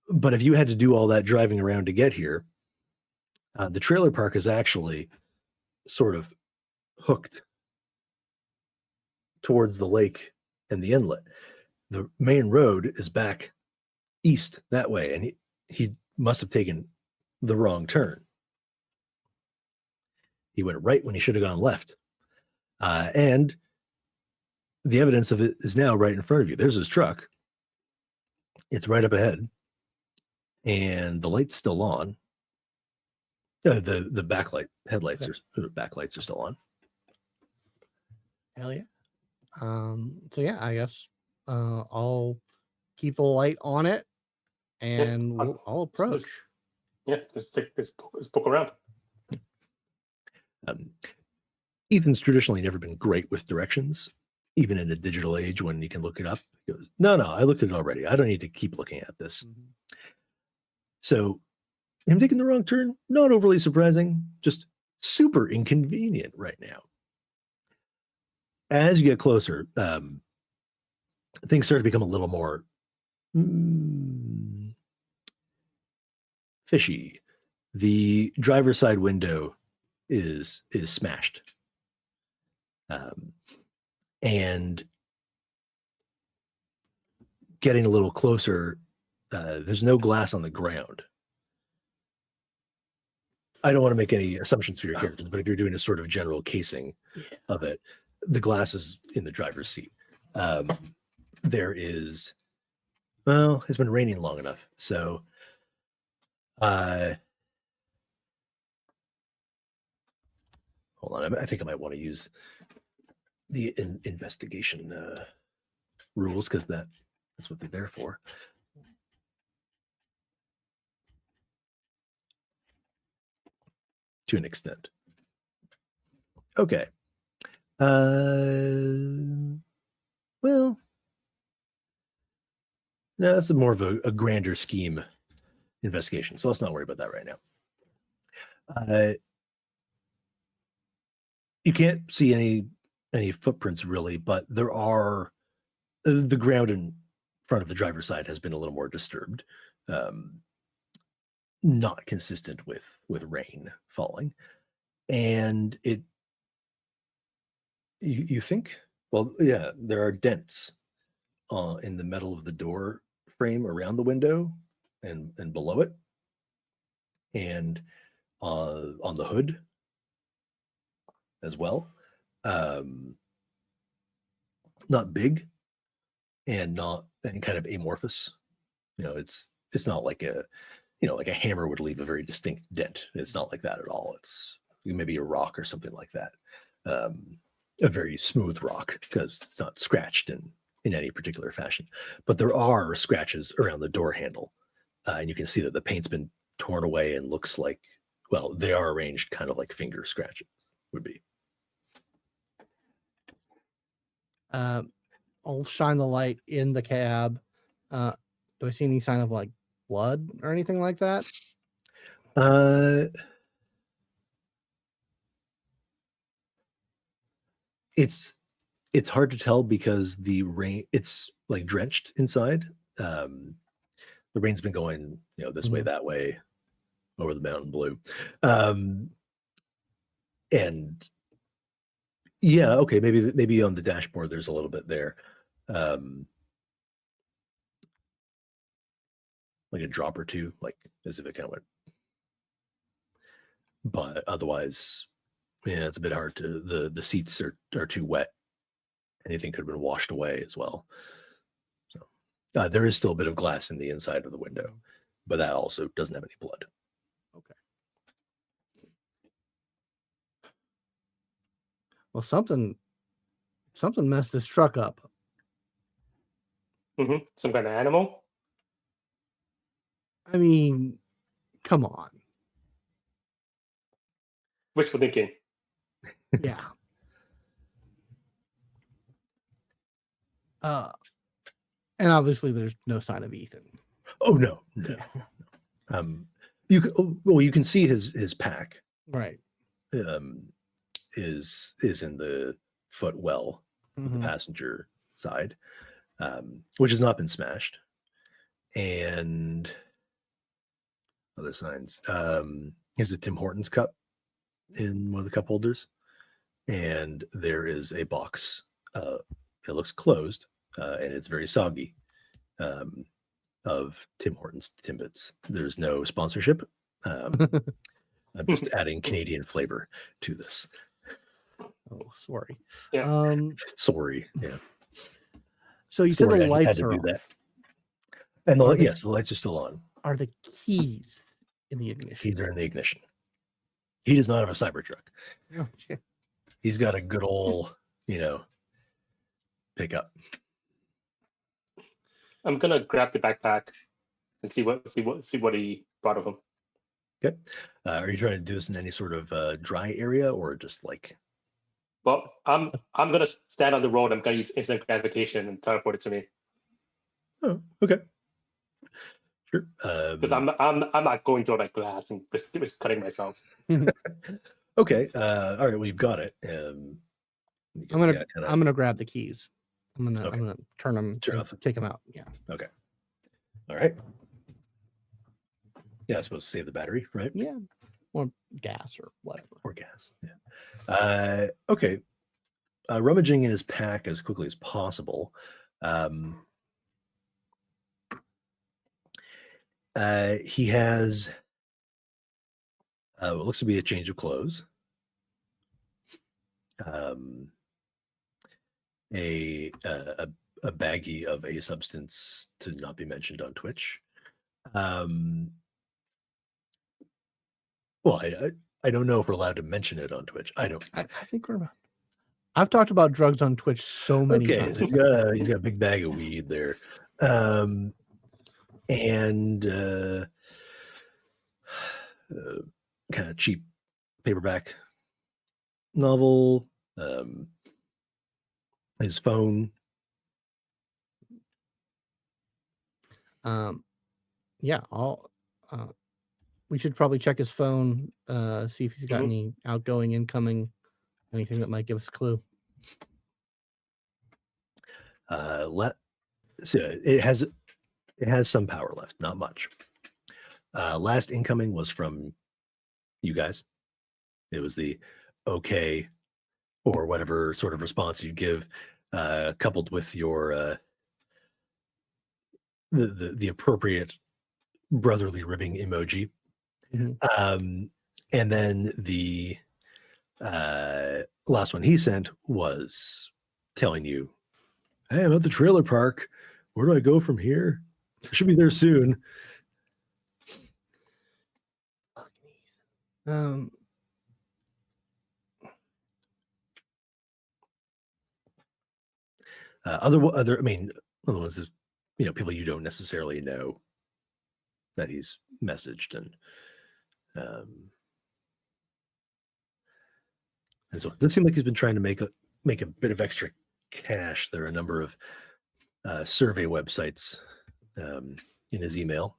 but if you had to do all that driving around to get here, the trailer park is actually sort of hooked towards the lake and the inlet. The main road is back east that way, and he must have taken the wrong turn. He went right when he should have gone left. And the evidence of it is now right in front of you. There's his truck. It's right up ahead. And the light's still on. The backlights are still on. Hell yeah. So yeah, I guess I'll keep the light on it, and I'll approach. Let's poke around. Ethan's traditionally never been great with directions, even in a digital age when you can look it up. He goes, no, I looked at it already. I don't need to keep looking at this. So him taking the wrong turn, not overly surprising, just super inconvenient right now. As you get closer, things start to become a little more fishy. The driver's side window is smashed, and getting a little closer, there's no glass on the ground. I don't want to make any assumptions for your characters, but if you're doing a sort of general casing of it, the glass is in the driver's seat. There is, well, it's been raining long enough, so hold on. I think I might want to use the investigation rules because that's what they're there for. To an extent. Okay. Well, no, that's more of a grander scheme investigation. So let's not worry about that right now. You can't see any footprints really, but there are the ground in front of the driver's side has been a little more disturbed. Not consistent with rain falling. And you think, well, yeah, there are dents in the metal of the door frame around the window and below it, and on the hood as well. Not big and kind of amorphous. It's not like like a hammer would leave a very distinct dent. It's not like that at all. It's maybe a rock or something like that. A very smooth rock because it's not scratched in any particular fashion. But there are scratches around the door handle. And you can see that the paint's been torn away and looks like, well, they are arranged kind of like finger scratches would be. I'll shine the light in the cab. Do I see any sign of like blood or anything like that? It's hard to tell because the rain, it's like drenched inside. The rain's been going, this way, that way, over the mountain blue. And yeah, okay, maybe on the dashboard there's a little bit there. Like a drop or two, like as if it kind of went. But otherwise, yeah, it's a bit hard to, the seats are too wet. Anything could have been washed away as well. So there is still a bit of glass in the inside of the window, but that also doesn't have any blood. Okay. Well, something messed this truck up. Some kind of animal? I mean, come on. Wishful thinking. Yeah. And obviously there's no sign of Ethan. Oh no. You can see his pack. Right. Is in the footwell of the passenger side, which has not been smashed. And other signs. Here's a Tim Hortons cup in one of the cup holders, and there is a box. It looks closed, and it's very soggy. Of Tim Hortons Timbits. There's no sponsorship. I'm just adding Canadian flavor to this. Oh, sorry. Yeah. Sorry. Yeah. So you said the lights are on. And the lights are still on. Are the keys in the ignition? Keys are in the ignition. He does not have a Cybertruck. Oh, shit. He's got a good old, pickup. I'm gonna grab the backpack and see what he brought of him. Okay. Are you trying to do this in any sort of dry area or just like Well, I'm gonna stand on the road. I'm gonna use instant gratification and teleport it to me. Oh, okay. Sure. Because I'm not going through that glass and just cutting myself. Okay. All right. We've got it. I'm gonna grab the keys. I'm gonna turn them, take them out. Yeah. Okay. All right. Yeah, I suppose save the battery, right? Yeah. Or gas or whatever. Or gas. Yeah. Okay. Rummaging in his pack as quickly as possible. He has what looks to be a change of clothes. A baggie of a substance to not be mentioned on Twitch. Well, I don't know if we're allowed to mention it on Twitch. I think we're. I've talked about drugs on Twitch so many times. So he's got a big bag of weed there, and kind of cheap paperback novel. His phone. Yeah, we should probably check his phone, see if he's got any outgoing, incoming, anything that might give us a clue. So it has some power left, not much. Last incoming was from you guys. It was the okay or whatever sort of response you give, coupled with your the appropriate brotherly ribbing emoji. And then the last one he sent was telling you, "Hey, I'm at the trailer park. Where do I go from here? I should be there soon." Other, I mean, other ones is, people you don't necessarily know that he's messaged, and so it does seem like he's been trying to make a bit of extra cash. There are a number of survey websites in his email.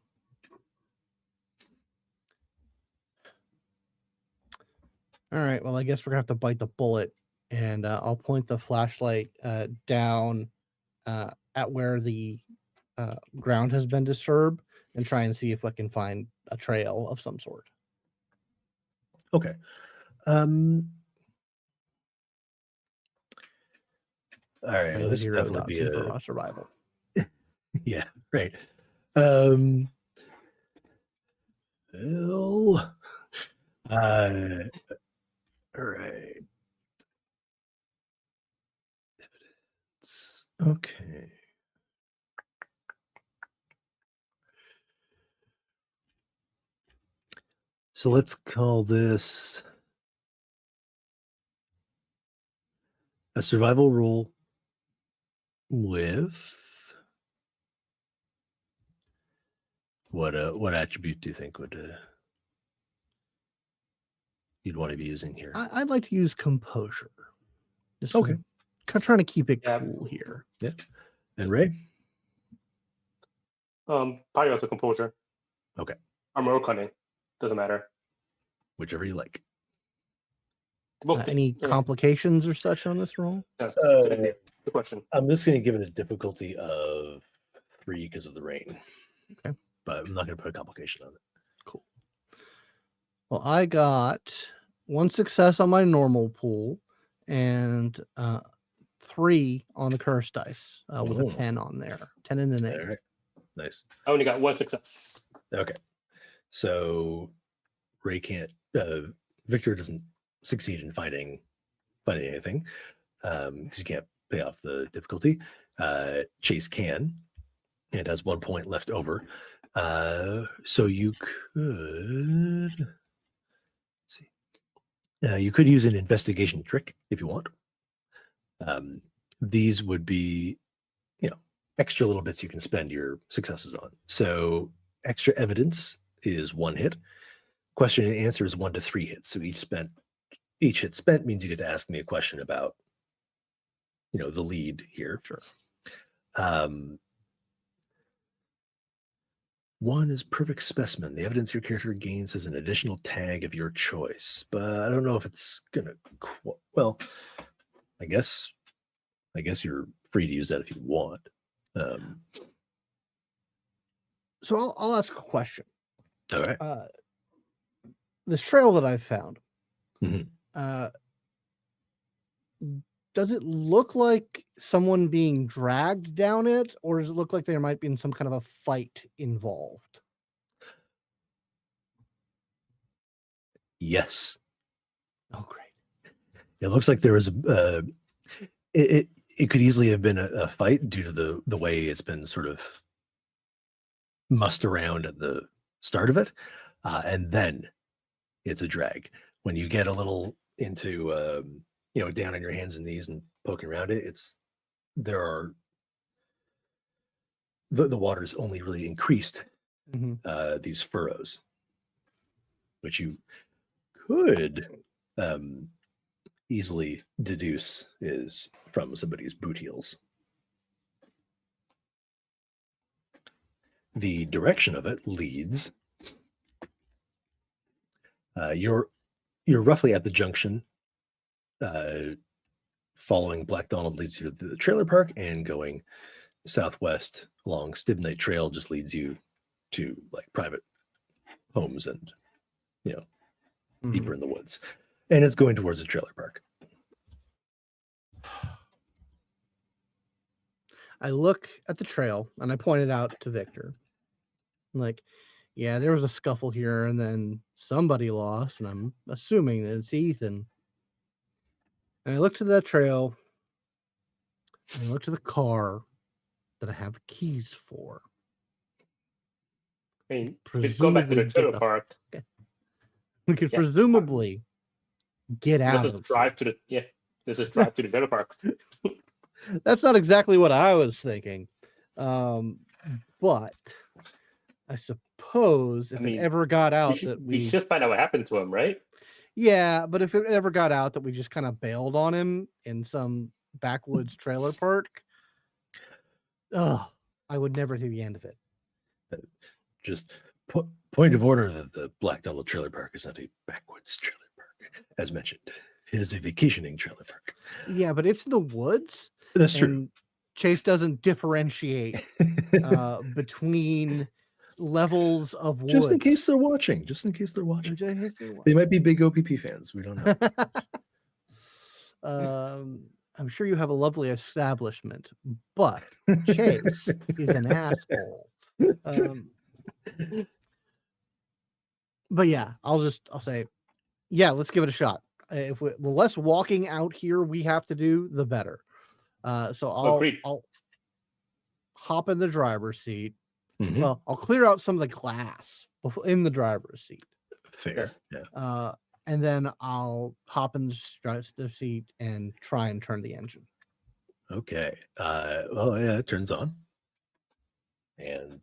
All right. Well, I guess we're gonna have to bite the bullet, and I'll point the flashlight down at where the ground has been disturbed and try and see if I can find a trail of some sort. Okay. All right. Well, this definitely be a survival. Yeah. Right. Well. All right. Evidence. Okay. So let's call this a survival roll with what attribute do you think would you'd want to be using here? I'd like to use composure. Just okay. Trying to keep it cool here. Yeah. And Ray? Probably also composure. Okay. Armor or cunning. Doesn't matter. Whichever you like. Any complications or such on this roll? That's good question. I'm just going to give it a difficulty of 3 because of the rain. Okay. But I'm not going to put a complication on it. Cool. Well, I got 1 success on my normal pool and 3 on the curse dice with a 10 on there. 10 in the name. All right. Nice. I only got 1 success. Okay. So Ray can't, Victor doesn't succeed in finding anything because you can't pay off the difficulty. Chase can and has 1 point left over. So you could, let's see, you could use an investigation trick if you want. These would be, extra little bits you can spend your successes on. So extra evidence is 1 hit. Question and answer is 1 to 3 hits. So each hit spent means you get to ask me a question about, the lead here. Sure. One is perfect specimen. The evidence your character gains is an additional tag of your choice, but I don't know if it's gonna. Well, I guess you're free to use that if you want. So I'll ask a question. All right. This trail that I found. Mm-hmm. Does it look like someone being dragged down it, or does it look like there might be some kind of a fight involved? Yes. Oh, great. It looks like there was it could easily have been a fight due to the way it's been sort of mussed around at the start of it, and then it's a drag. When you get a little into down on your hands and knees and poking around it, the water's only really increased these furrows, which you could easily deduce is from somebody's boot heels. The direction of it leads. You're roughly at the junction. Following Black Donald leads you to the trailer park, and going southwest along Stibnite Trail just leads you to like private homes and deeper in the woods, and it's going towards the trailer park. I look at the trail and I point it out to Victor. I'm like, yeah, there was a scuffle here, and then somebody lost, and I'm assuming that it's Ethan. And I look to that trail, and I look to the car that I have keys for. I mean, just go back to the trailer park. We could presumably get out. Let's just drive to the trailer park. That's not exactly what I was thinking, but I suppose if it ever got out we should find out what happened to him, right? Yeah, but if it ever got out that we just kind of bailed on him in some backwoods trailer park, I would never see the end of it. Just point of order that the Black Donald trailer park is not a backwoods trailer park, as mentioned. It is a vacationing trailer park. Yeah, but it's in the woods. That's true. Chase doesn't differentiate between levels of woods. Just in case they're watching. They might be big OPP fans. We don't know. I'm sure you have a lovely establishment, but Chase is an asshole. But yeah, I'll say, yeah, let's give it a shot. The less walking out here we have to do, the better. So I'll hop in the driver's seat. Mm-hmm. Well, I'll clear out some of the glass in the driver's seat. Fair. Yeah. And then I'll hop in the seat and try and turn the engine. Okay. Well, yeah, it turns on. And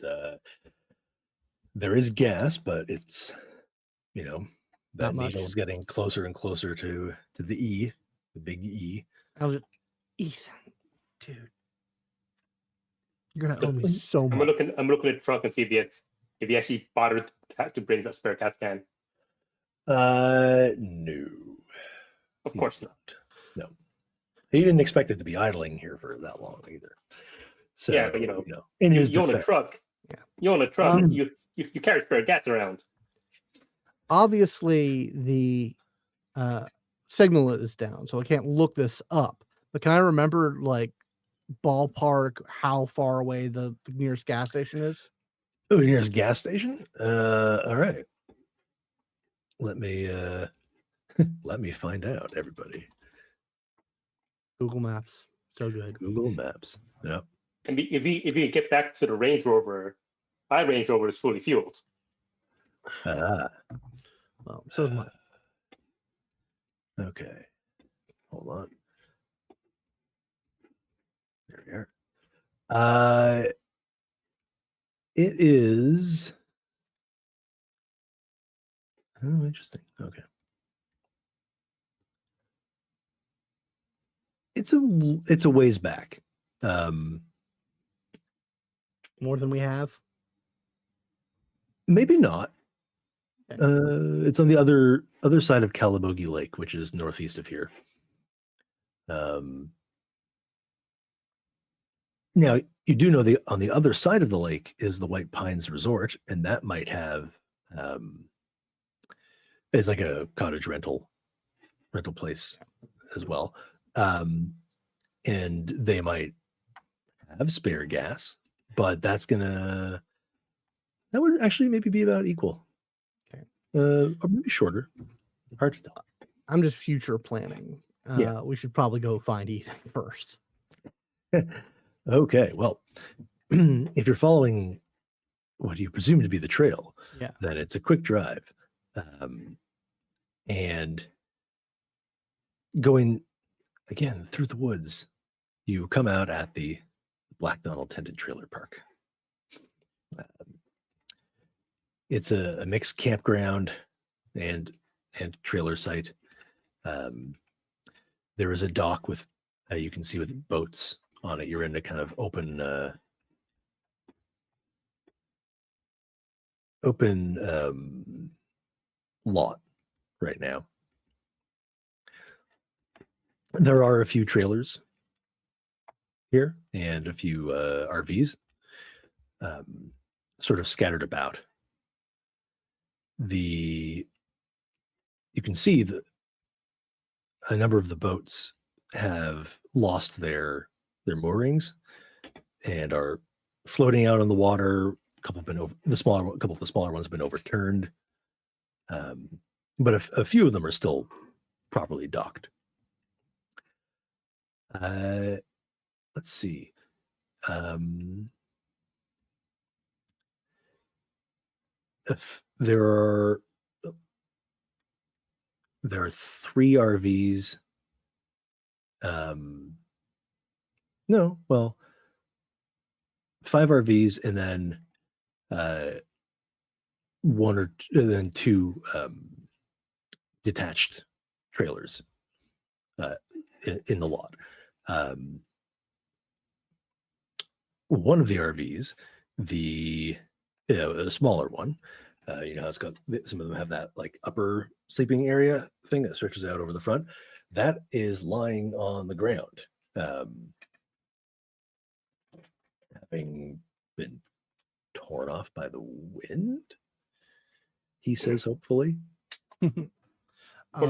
there is gas, but it's, that needle's getting closer and closer to the E, the big E. I'll just, Ethan, dude, you're gonna owe me so much. I'm looking at the trunk and see if he actually bothered to bring that spare CAT scan. No. Of course not. No. He didn't expect it to be idling here for that long either. So yeah, but in his you own a truck. Yeah. You own a truck. You carry spare CATs around. Obviously, the signal is down, so I can't look this up. But can I remember, like, ballpark how far away the nearest gas station is? Oh, the nearest gas station? All right. Let me find out, everybody. Google Maps. So good. Google Maps. Yeah. And if you get back to the Range Rover, my Range Rover is fully fueled. Well, so is mine. Okay. Hold on. There we are. It is. Oh, interesting. Okay. It's a ways back. More than we have? Maybe not. Okay. It's on the other side of Calabogie Lake, which is northeast of here. Now you do know on the other side of the lake is the White Pines Resort, and that might have it's like a cottage rental place as well. And they might have spare gas, but that would actually maybe be about equal. Okay. Or maybe shorter. Hard to tell. I'm just future planning. Yeah. We should probably go find Ethan first. Okay. Well, if you're following what you presume to be the trail, then it's a quick drive. And going again through the woods, you come out at the Black Donald Tented Trailer Park. It's a mixed campground and trailer site. There is a dock with you can see with boats on it. You're in a kind of open lot right now. There are a few trailers here and a few RVs sort of scattered about. You can see that a number of the boats have lost their moorings and are floating out on the water. A couple of the smaller ones have been overturned, but a few of them are still properly docked. Let's see. If there are 3 RVs. No, well, 5 RVs and then 1 or 2, and then 2 detached trailers in the lot. One of the RVs, a smaller one, it's got some of them have that like upper sleeping area thing that stretches out over the front. That is lying on the ground, having been torn off by the wind. He says, hopefully. From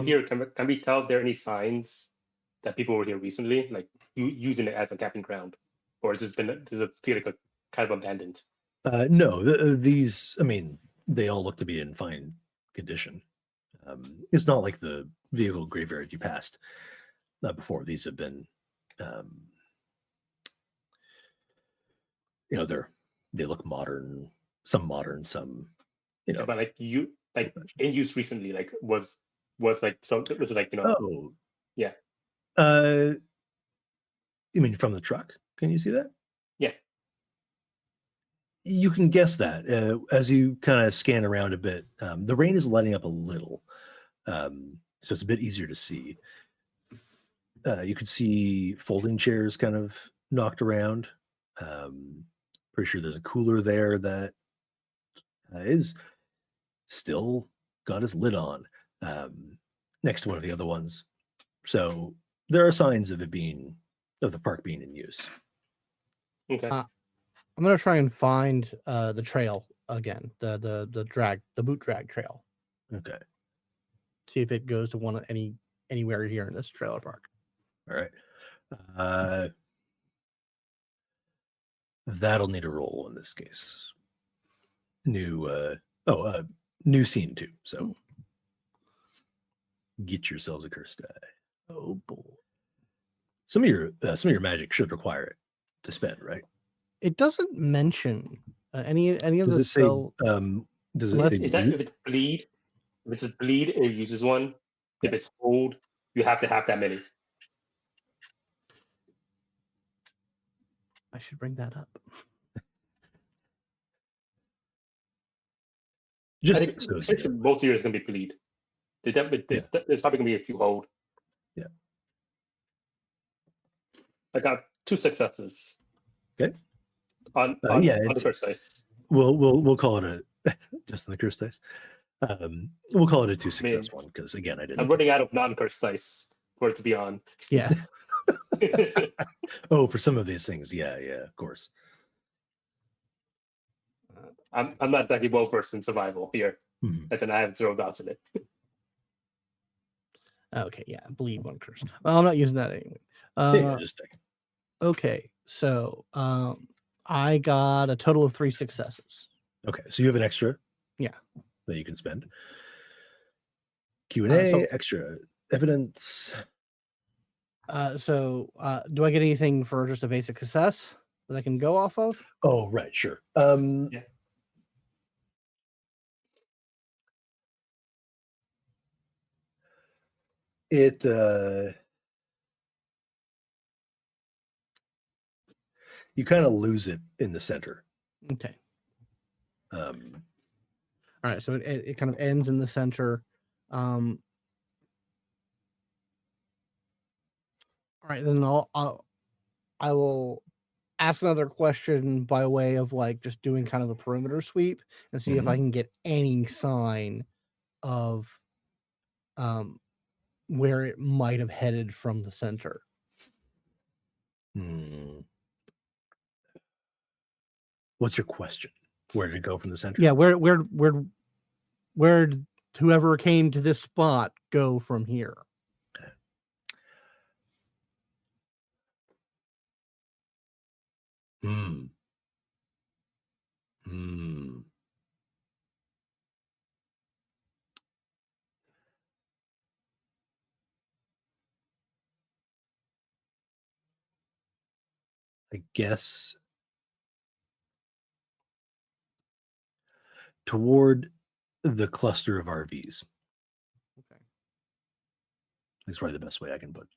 here, can we tell if there are any signs that people were here recently, like using it as a camping ground, or has this feel like a kind of abandoned? No, these, I mean, they all look to be in fine condition. It's not like the vehicle graveyard you passed before. These have been, they look modern, some, Yeah, but like in use recently, like was like, so was it like, Oh, yeah. You mean from the truck? Can you see that? Yeah. You can guess that as you kind of scan around a bit. The rain is letting up a little, so it's a bit easier to see. You could see folding chairs kind of knocked around. Pretty sure there's a cooler there that is still got his lid on next to one of the other ones. So there are signs of the park being in use. Okay. I'm gonna try and find the trail again, the boot drag trail. Okay. See if it goes to anywhere here in this trailer park. All right. That'll need a roll in this case. New scene too. So get yourselves a curse die. Oh boy. Some of your magic should require it to spend, right? It doesn't mention any of does the it spell. Does it say if it's bleed? If it's bleed, it uses one. Yeah. If it's hold, you have to have that many. I should bring that up. I think most years is going to be bleed. There's probably going to be a few hold. Yeah. I got 2 successes. Okay. On the first dice. We'll call it a just on the curse dice. We'll call it a 2 success one because again, I'm running out of non-curse dice for it to be on. Yeah. Oh, for some of these things, yeah, of course. I'm not exactly well versed in survival here, and then I have 0 dots in it. Okay, yeah, bleed 1 curse. Well, I'm not using that anyway. Yeah, just a second. Okay, so I got a total of 3 successes. Okay, so you have an extra, yeah, that you can spend. Q&A, extra evidence. So do I get anything for just a basic success that I can go off of? Oh, right, sure. Yeah. It you kind of lose it in the center. Okay. All right, so it kind of ends in the center. All right, then I will ask another question by way of like just doing kind of a perimeter sweep and see if I can get any sign of where it might have headed from the center. What's your question? Where did it go from the center? Yeah, where did whoever came to this spot go from here? I guess toward the cluster of RVs. Okay. That's probably the best way I can put it.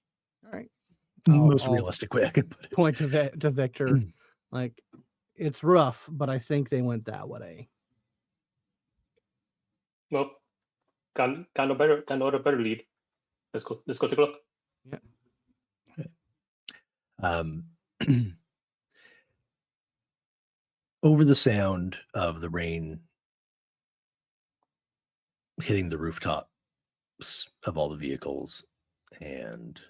All right. Most realistic way I can put it. Point to Victor. Like, it's rough, but I think they went that way. Well, got no better lead. Let's go take a look. Yeah. Okay. Over the sound of the rain hitting the rooftops of all the vehicles and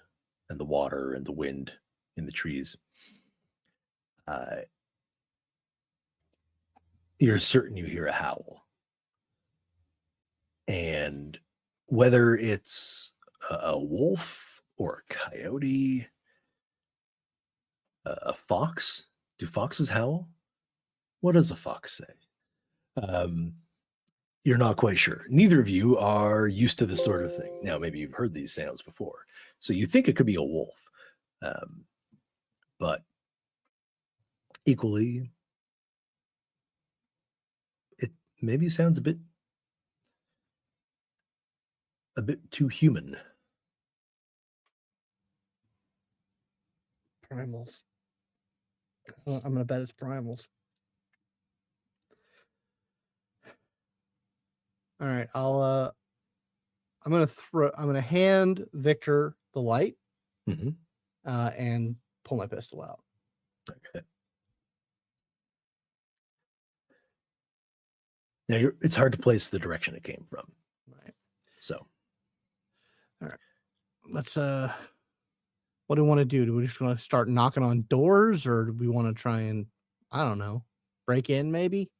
the water and the wind in the trees, you're certain you hear a howl. And whether it's a wolf or a coyote, a fox, do foxes howl? What does a fox say? You're not quite sure. Neither of you are used to this sort of thing. Now, maybe you've heard these sounds before, so you think it could be a wolf, but equally, it maybe sounds a bit too human. Primals. I'm gonna bet it's primals. All right, I'm gonna hand Victor the light, and pull my pistol out. Okay. Now it's hard to place the direction it came from. Right. So, all right, let's what do we want to do? Do we just want to start knocking on doors, or do we want to try and, I don't know, break in maybe?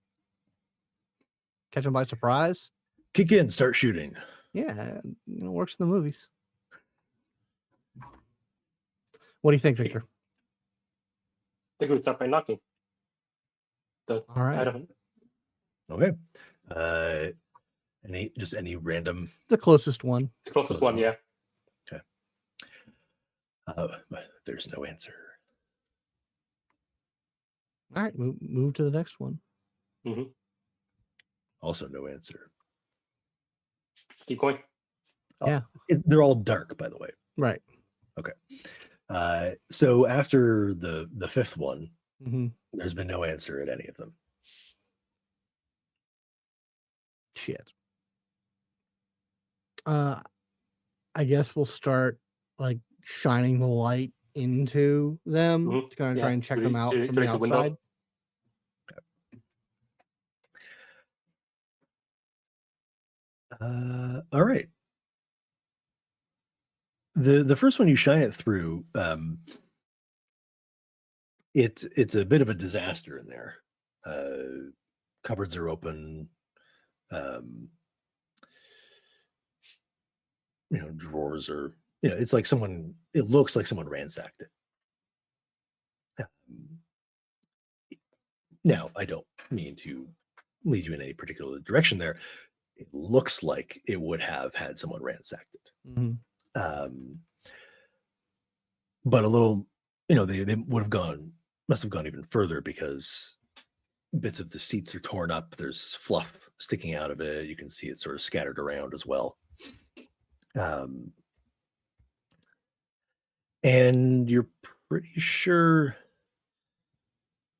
Catch them by surprise? Kick in, start shooting. Yeah, works in the movies. What do you think, Victor? I think we start by knocking. All right. Okay. Any random? The closest one. The closest one, yeah. Okay. There's no answer. All right, move to the next one. Also no answer. Keep going. Yeah. They're all dark, by the way. Right. Okay. So after the fifth one, there's been no answer at any of them. Shit. I guess we'll start like shining the light into them to kind of try and check them out from the outside. All right. The first one you shine it through, it's a bit of a disaster in there. Cupboards are open. Drawers are, it's like it looks like someone ransacked it. Now, I don't mean to lead you in any particular direction there. It looks like it would have had someone ransacked it. But a little, they must have gone even further, because bits of the seats are torn up. There's fluff sticking out of it. You can see it sort of scattered around as well. And you're pretty sure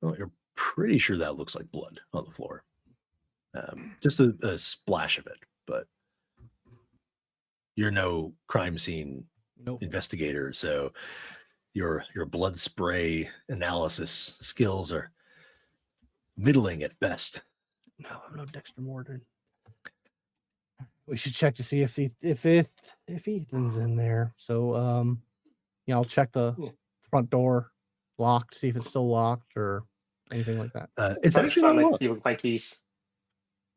that looks like blood on the floor. Just a splash of it, but you're no crime scene investigator, so your blood spray analysis skills are middling at best. No, I'm no Dexter Morgan. We should check to see if Ethan's in there. So I'll check the front door locked, see if it's still locked or anything like that. It's actually not locked. See if we can find keys.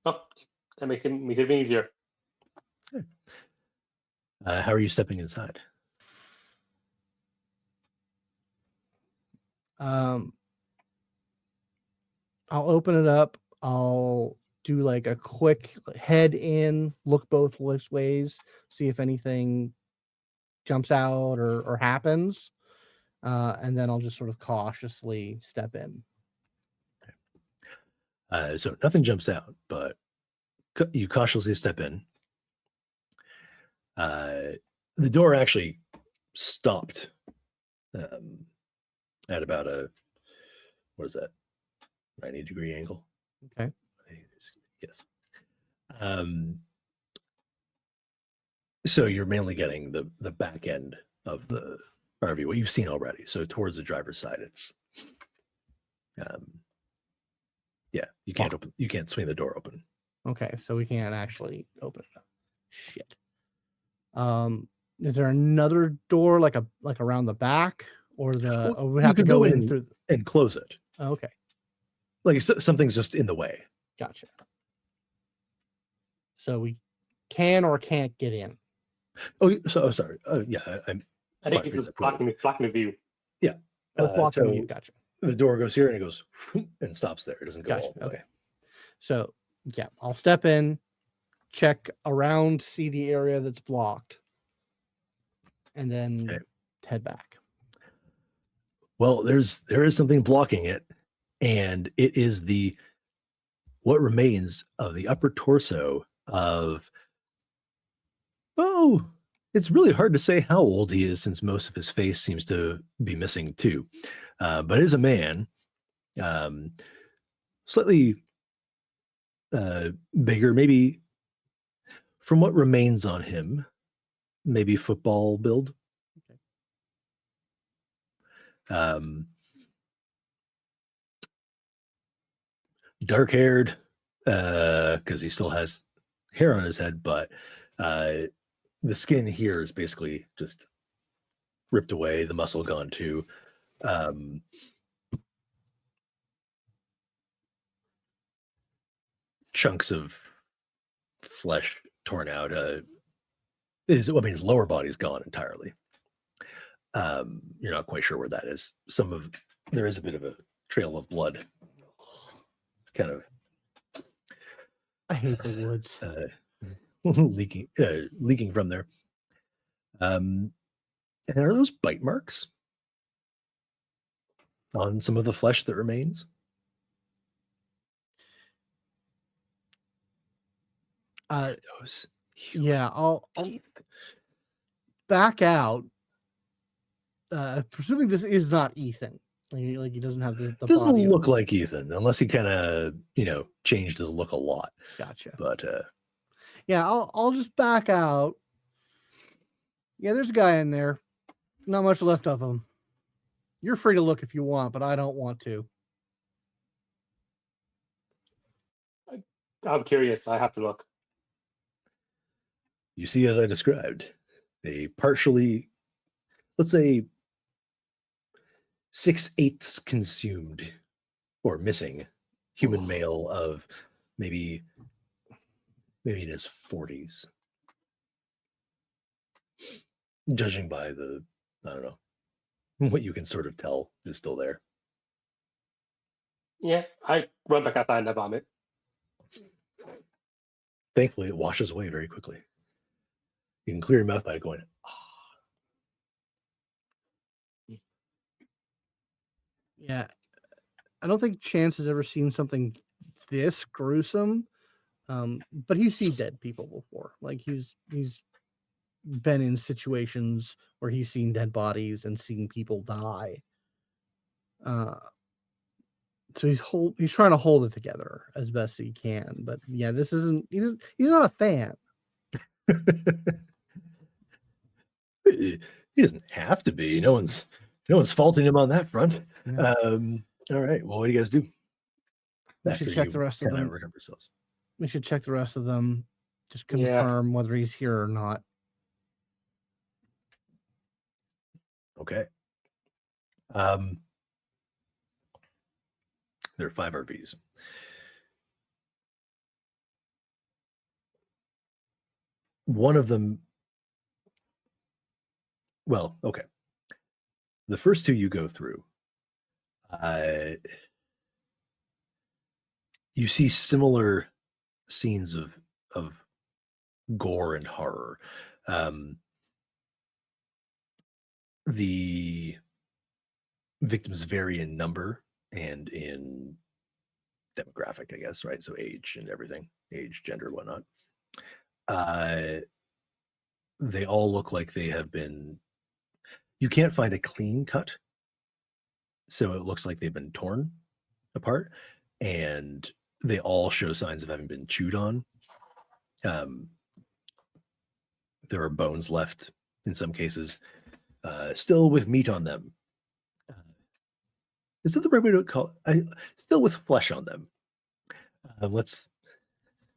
Oh, that makes it easier. Okay. How are you stepping inside? I'll open it up. I'll do like a quick head in, look both ways, see if anything jumps out or happens. And then I'll just sort of cautiously step in. So nothing jumps out, but you cautiously step in. The door actually stopped at about a 90-degree angle. Okay. Yes. So you're mainly getting the back end of the RV, what you've seen already. So towards the driver's side, it's you can't swing the door open. Okay, so we can't actually open it up. Shit. Is there another door like around the back, or we have to go in through and close it? Oh, okay. Like something's just in the way. Gotcha. So we can or can't get in. Sorry. Yeah, I think it's just blocking the view. Yeah. Blocking the view. Gotcha. The door goes here and it goes and stops there. It doesn't go all the way. So yeah, I'll step in, check around, see the area that's blocked, and then head back. Well, there is something blocking it, and it is what remains of the upper torso of. Oh, it's really hard to say how old he is, since most of his face seems to be missing too. But it is a man, slightly bigger, maybe from what remains on him, maybe football build. Dark haired, because he still has hair on his head, but the skin here is basically just ripped away, the muscle gone too. Chunks of flesh torn out. His lower body's gone entirely. You're not quite sure where that is. There is a bit of a trail of blood. Kind of. I hate the woods. Leaking from there. And are those bite marks on some of the flesh that remains? Those. Yeah, I'll back out. Presuming this is not Ethan. Like he doesn't have the doesn't body look like Ethan, unless he kind of changed his look a lot. Gotcha. But yeah, I'll just back out. Yeah, there's a guy in there. Not much left of him. You're free to look if you want, but I don't want to. I'm curious. I have to look. You see, as I described, a partially, let's say, 6/8 consumed or missing human male of maybe in his 40s. Judging by the, I don't know, what you can sort of tell is still there. Yeah, I run back outside and I vomit. Thankfully, it washes away very quickly. You can clear your mouth by going, Yeah, I don't think Chance has ever seen something this gruesome. But he's seen dead people before. Like he's been in situations where he's seen dead bodies and seen people die. So he's trying to hold it together as best he can. But yeah, this isn't. He's not a fan. He doesn't have to be. No one's faulting him on that front. Yeah. All right. Well, what do you guys do? We should check the rest of them. Recover yourselves. We should check the rest of them. Just confirm whether he's here or not. Okay. There are 5 RVs. One of them, well, okay. The first 2 you go through, you see similar scenes of gore and horror. The victims vary in number and in demographic, I guess, right? So age and everything, age, gender, whatnot. They all look like they have been, you can't find a clean cut. So it looks like they've been torn apart, and they all show signs of having been chewed on. There are bones left in some cases, still with meat on them. Is that the right way to call it? Still with flesh on them. Let's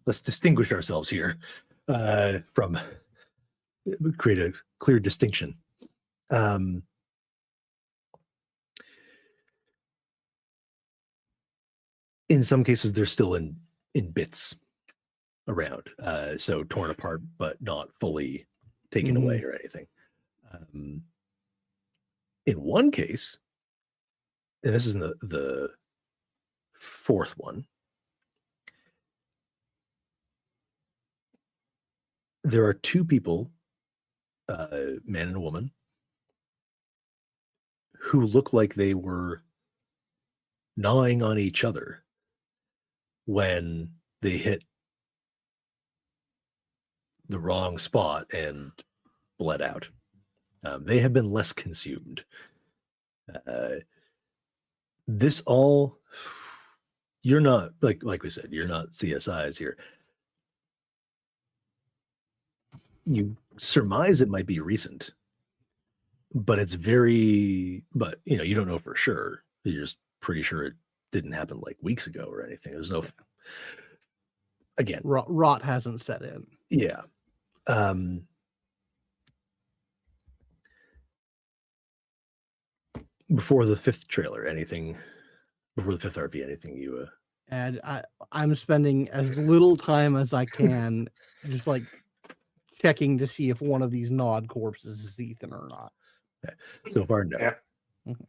distinguish ourselves here from create a clear distinction. In some cases, they're still in bits around, so torn apart, but not fully taken away or anything. In one case, and this is the 4th one, there are 2 people, a man and a woman, who look like they were gnawing on each other when they hit the wrong spot and bled out. They have been less consumed. This all, you're not, like we said, you're not CSIs here. You surmise it might be recent, but it's you don't know for sure. You're just pretty sure it didn't happen like weeks ago or anything. There's no, again, rot hasn't set in. Yeah. Before the 5th trailer, before the 5th RV, anything you and I'm spending as little time as I can just like checking to see if one of these gnawed corpses is Ethan or not. Okay. So far, no. Yeah. Okay.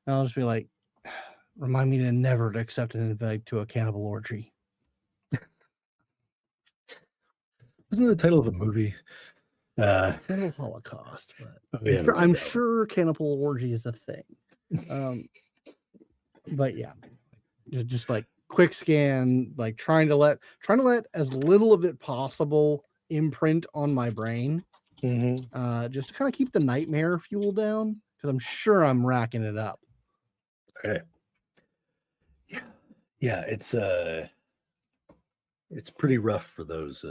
I'll just be like, remind me to never accept an invite to a cannibal orgy. Isn't that the title of a movie? Cannibal Holocaust, but I'm sure cannibal orgy is a thing. But yeah, just like quick scan, like trying to let as little of it possible imprint on my brain, just to kind of keep the nightmare fuel down, because I'm sure I'm racking it up. Okay. Yeah, it's pretty rough for those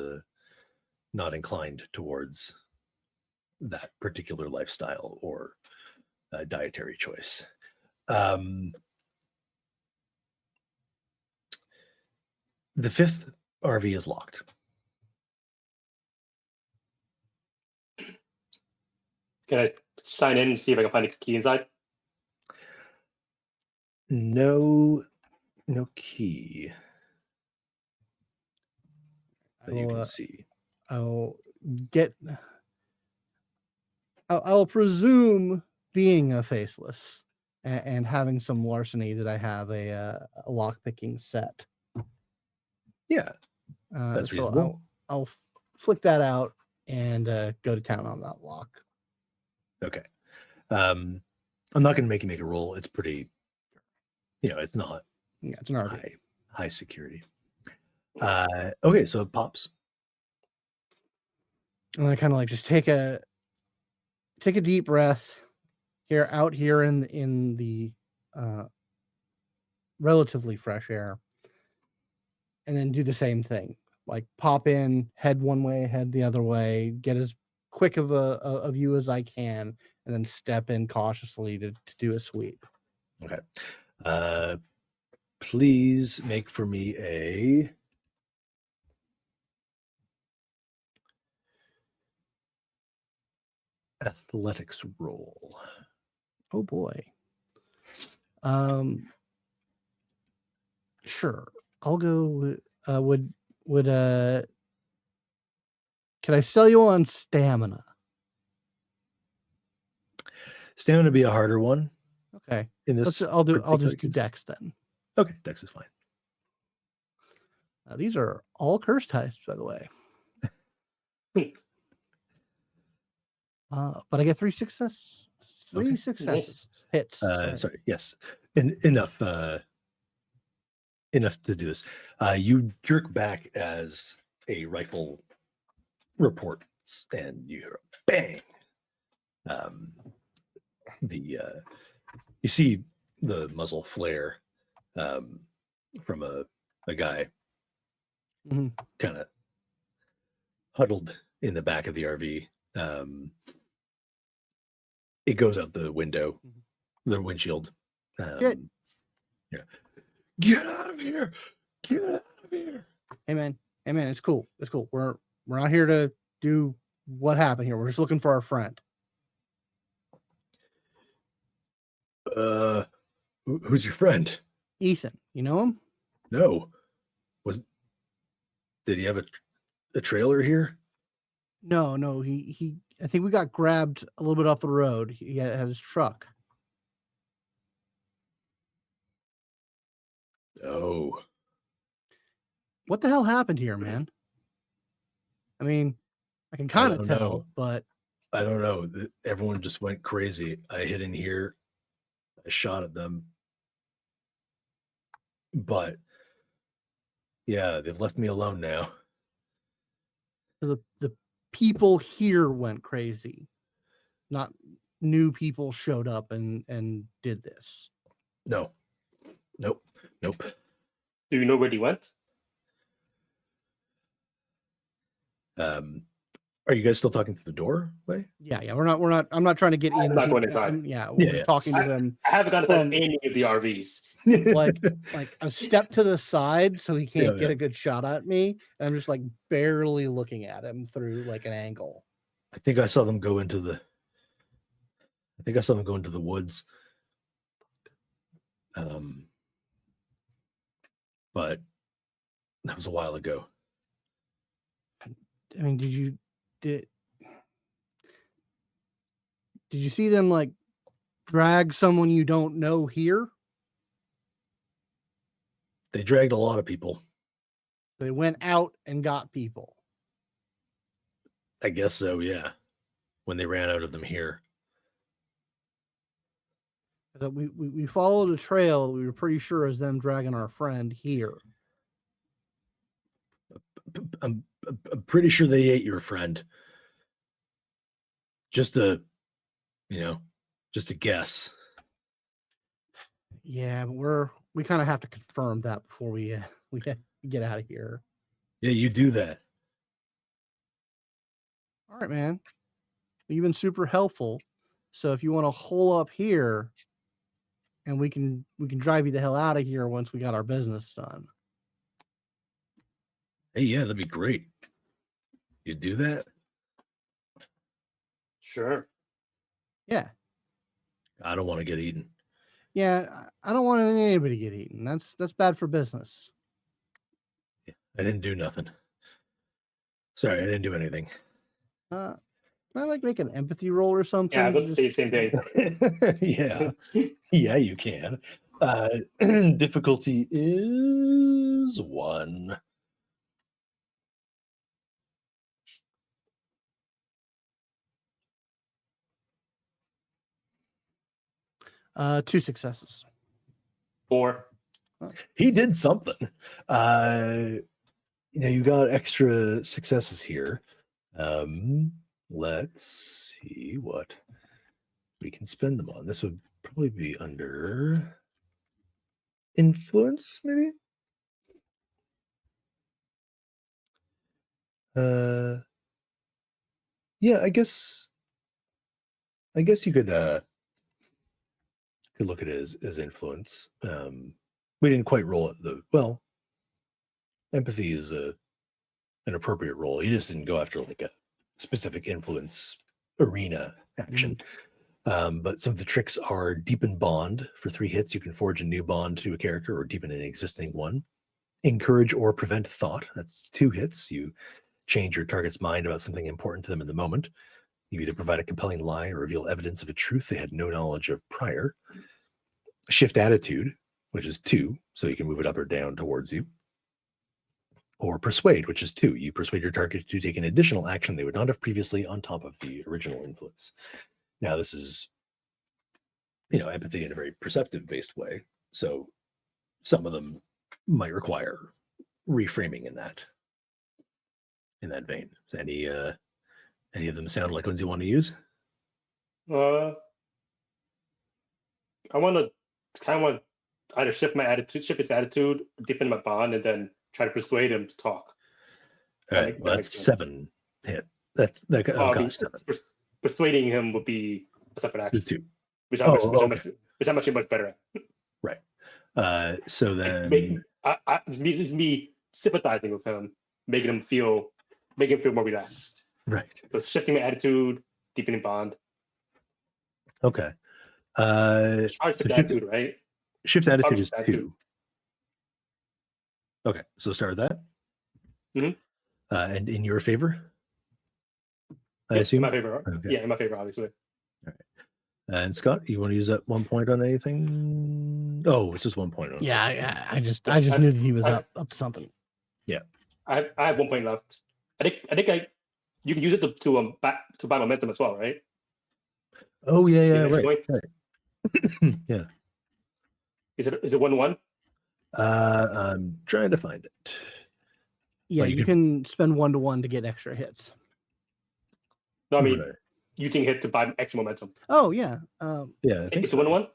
not inclined towards that particular lifestyle or dietary choice. The 5th RV is locked. Can I sign in and see if I can find a key inside? No key that you can see. I'll presume being a faceless and having some larceny that I have a lock-picking set. Yeah, that's reasonable. So I'll flick that out and go to town on that lock. Okay. I'm not going to make you make a roll. It's pretty, it's not. Yeah, it's an RV. High security. Okay, so it pops. And I kind of like just take a deep breath out here in the relatively fresh air, and then do the same thing. Like pop in, head one way, head the other way, get as quick of a view as I can, and then step in cautiously to do a sweep. Okay. Please make for me a athletics roll. Oh boy. Sure. I'll go. Can I sell you on stamina? Stamina would be a harder one. Okay. In this, I'll just do Dex then. Okay, Dex is fine. These are all curse types, by the way. But I get 3 successes. Three successes. Hits. Sorry. Yes. Enough to do this. You jerk back as a rifle reports, and you hear a bang. You see the muzzle flare from a guy kind of huddled in the back of the RV. It goes out the window, the windshield. Yeah. Get out of here! Get out of here! Hey man, it's cool. It's cool. We're not here to do what happened here. We're just looking for our friend. Who's your friend? Ethan. You know him? No. Did he have a trailer here? No. He. I think we got grabbed a little bit off the road. He had his truck. Oh. What the hell happened here, man? I mean, I can kind of tell, but I don't know. Everyone just went crazy. I hid in here. I shot at them. But yeah, they've left me alone now. The people here went crazy. Not new people showed up and did this. No. Nope. Do you know where he went? Are you guys still talking through the doorway? Yeah. We're not. I'm not trying to get in. I'm not going inside. We're just talking to him. I haven't gotten from any of the RVs. like a step to the side so he can't get a good shot at me. And I'm just like barely looking at him through like an angle. I think I saw them go into the woods. But that was a while ago. I mean, did you see them like drag someone you don't know here? They dragged a lot of people. They went out and got people. I guess so, yeah. When they ran out of them here. So we followed a trail we were pretty sure is them dragging our friend here. I'm pretty sure they ate your friend. Just a guess. Yeah, but we kind of have to confirm that before we get out of here. Yeah, you do that. All right, man. You've been super helpful. So if you want to hole up here, and we can drive you the hell out of here once we got our business done. Hey, yeah, that'd be great. You do that? Sure. Yeah. I don't want to get eaten. Yeah, I don't want anybody to get eaten. That's bad for business. Yeah, I didn't do nothing. Sorry, I didn't do anything. Can I like make an empathy roll or something? Yeah, I would say the same thing. Yeah. Yeah, you can. Difficulty is 1. Two successes. 4. He did something. You got extra successes here. Let's see what we can spend them on. This would probably be under influence, maybe. Yeah, I guess you could look at it as influence. We didn't quite roll it empathy is an appropriate role. You just didn't go after like a specific influence arena action. But some of the tricks are deepen bond. For 3 hits, you can forge a new bond to a character or deepen an existing one. Encourage or prevent thought. That's 2 hits. You change your target's mind about something important to them in the moment. You either provide a compelling lie or reveal evidence of a truth they had no knowledge of prior. Shift attitude, which is 2, so you can move it up or down towards you. Or persuade, which is 2. You persuade your target to take an additional action they would not have previously on top of the original influence. Now, this is, empathy in a very perceptive-based way. So some of them might require reframing in that vein. Does any of them sound like ones you want to use? I want to either shift his attitude, deepen my bond, and then try to persuade him to talk. All right, that's 7 hit. That'll cost 7. Persuading him would be a separate action. 2. Which I'm actually much better at. Right. So then it's me sympathizing with him, making him feel more relaxed. Right. So shifting my attitude, deepening bond. Okay. Shift attitude, right? Shift attitude is 2. Okay, so start with that. And in your favor, I assume. In my favor. Okay. Yeah, in my favor, obviously. All right. And Scott, you want to use that 1 point on anything? Oh, it's just 1 point on. Yeah. I just knew that he was up to something. Yeah. I have 1 point left. I think you can use it to buy momentum as well, right? Oh yeah, right. Yeah. Is it 1-1? I'm trying to find it. Yeah, you can spend 1 to get extra hits. No, I mean using hit to buy extra momentum. Oh yeah. Yeah, I think it's 1-1.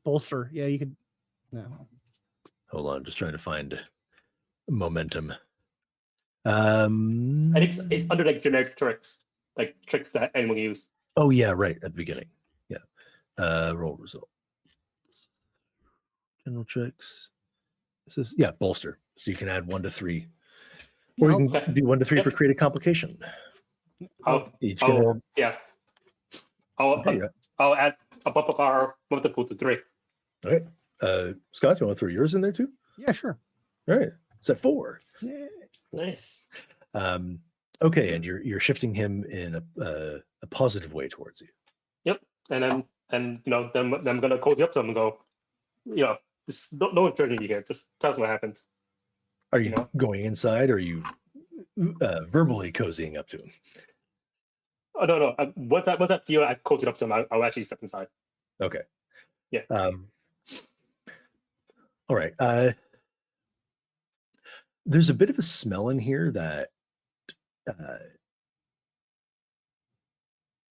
Bolster. Yeah, you could. No. Hold on, just trying to find momentum. I think it's under like generic tricks, like tricks that anyone can use. Oh yeah, right at the beginning. Yeah. Roll result. General tricks. This is bolster. So you can add 1 to 3, or you can do 1 to 3 for create a complication. I'll add a bump of our multiple to 3. All right. Scott, you want to throw yours in there too? Yeah, sure. All right. It's at 4. Yeah. Nice. Okay, and you're shifting him in a positive way towards you. Yep. And then I'm gonna cozy up to him and go, just no one's judging you here. Just tell us what happened. Are you going inside, or are you verbally cozying up to him? Oh no. Once I feel I cozied up to him, I'll actually step inside. Okay. Yeah. All right. There's a bit of a smell in here that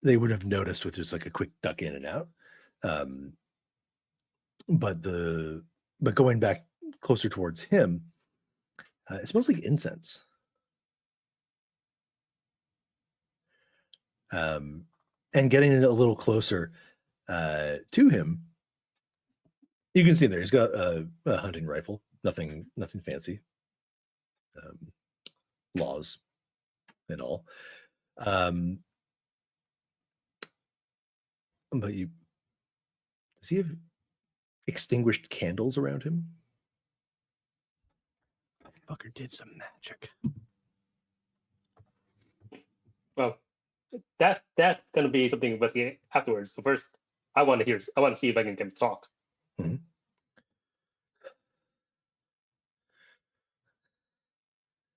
they would have noticed with just like a quick duck in and out. But going back closer towards him, it smells like incense. And getting a little closer to him, you can see there he's got a hunting rifle, nothing fancy, laws and all. But does he have extinguished candles around him? Fucker did some magic. Well, that's gonna be something to investigate afterwards. So first, I want to see if I can get him to talk. Mm-hmm.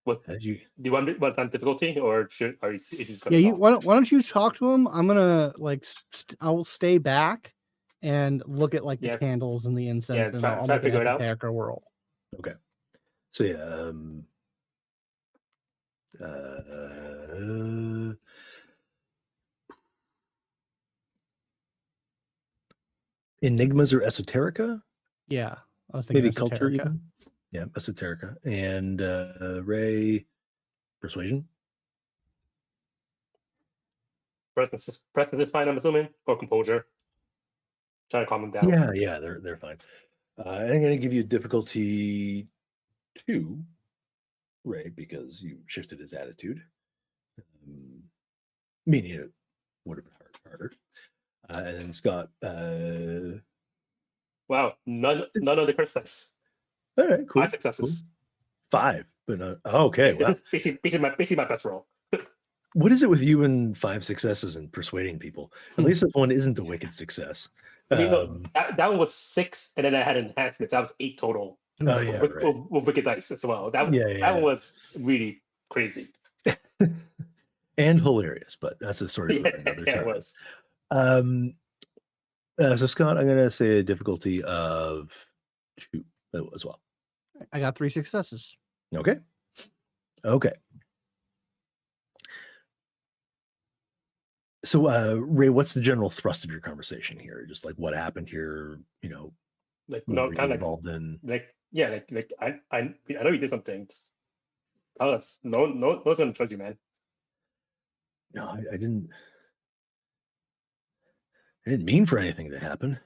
What do you want on difficulty, or is he just gonna talk? Why don't you talk to him? I'm gonna I will stay back and look at like the candles and the incense, and I'll make an character roll. Okay. So enigmas or esoterica? Yeah, I was thinking maybe culture even. Yeah, esoterica. And Ray, persuasion. Presence is fine, I'm assuming, or composure. Trying to calm them down. Yeah, they're fine. I'm going to give you difficulty 2, Ray, because you shifted his attitude, meaning it would have been harder. And then Scott. Wow, none of the curse dice. All right, cool. 5 successes. Cool. 5, but okay. Wow. Basically my best roll. What is it with you and 5 successes and persuading people? At least this one isn't a wicked success. That one was 6, and then I had enhancements. That was 8 total. Oh yeah, right. With wicked dice as well. That one was really crazy and hilarious, but that's a story for another time. It was. So Scott, I'm going to say a difficulty of 2 as well. I got 3 successes. Okay. So, Ray, what's the general thrust of your conversation here? Just like what happened here, like no, kind of involved in. I know you did some things. No one's gonna trust you, man. No, I didn't. I didn't mean for anything to happen.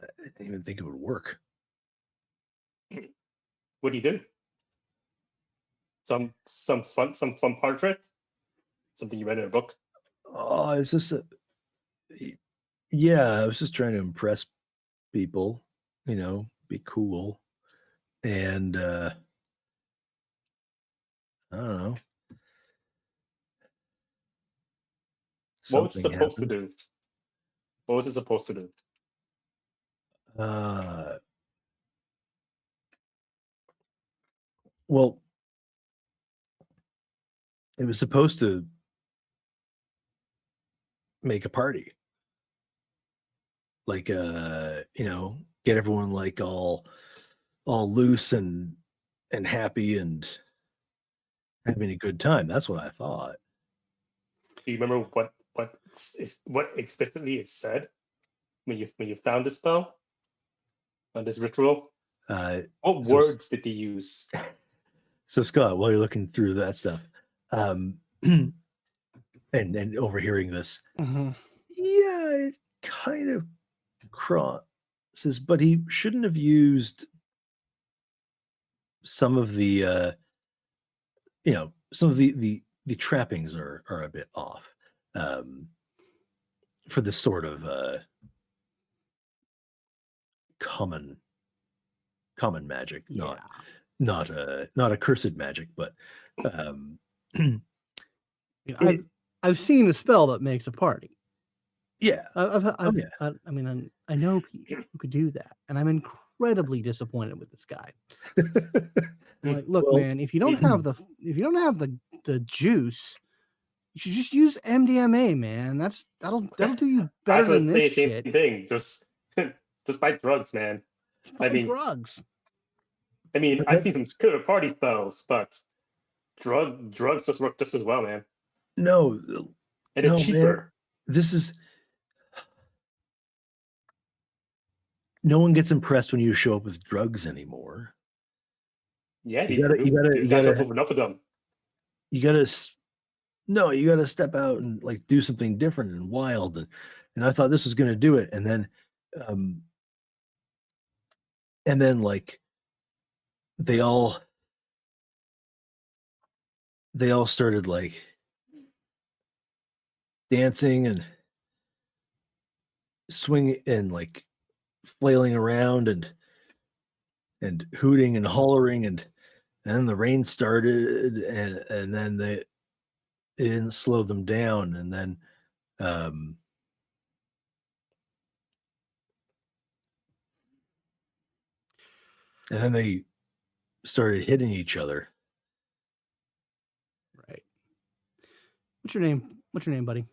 I didn't even think it would work. What do you do? Some fun part trick? Something you read in a book? Oh, is this yeah, I was just trying to impress people, be cool. And I don't know. What was it supposed to do? What was it supposed to do? Well, it was supposed to make a party. Like get everyone like all loose and happy and having a good time. That's what I thought. Do you remember what explicitly it said when you found this spell on this ritual? What words did they use? So Scott, while you're looking through that stuff, and overhearing this, mm-hmm. Yeah, it kind of crosses, but he shouldn't have used some of the some of the trappings are a bit off for this sort of common magic, not a cursed magic, but I've seen a spell that makes a party. Yeah, I mean, I know people who could do that, and I'm incredibly disappointed with this guy. I'm like, look, man, if you don't have the juice, you should just use MDMA, man. That'll do you better than this shit. Thing. Just buy drugs, man. Drugs. I mean, I've seen some killer party spells, but drugs just work just as well, man. No, and it's cheaper. Man, this is. No one gets impressed when you show up with drugs anymore. Yeah, you gotta have enough of them. You gotta no, you got to step out and like do something different and wild. And I thought this was going to do it. Um, and then like they all started like dancing and swinging and like flailing around and hooting and hollering and then the rain started and then it didn't slow them down and then um and then they started hitting each other. Right. What's your name? What's your name, buddy?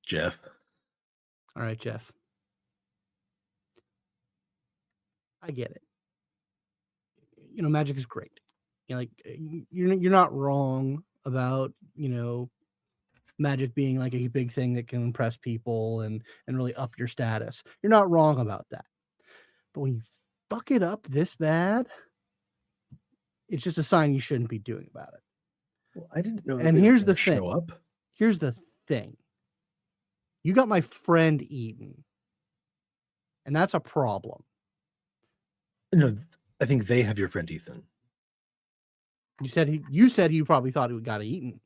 Jeff. All right, Jeff. I get it. You know, magic is great. You know, like you're not wrong about, you know, magic being like a big thing that can impress people and really up your status. You're not wrong about that. But when you fuck it up this bad, it's just a sign you shouldn't be doing about it. Well, I didn't know. And here's the thing. Show up. Here's the thing. You got my friend eaten, and that's a problem. No, I think they have your friend Ethan. You said he probably thought he got eaten.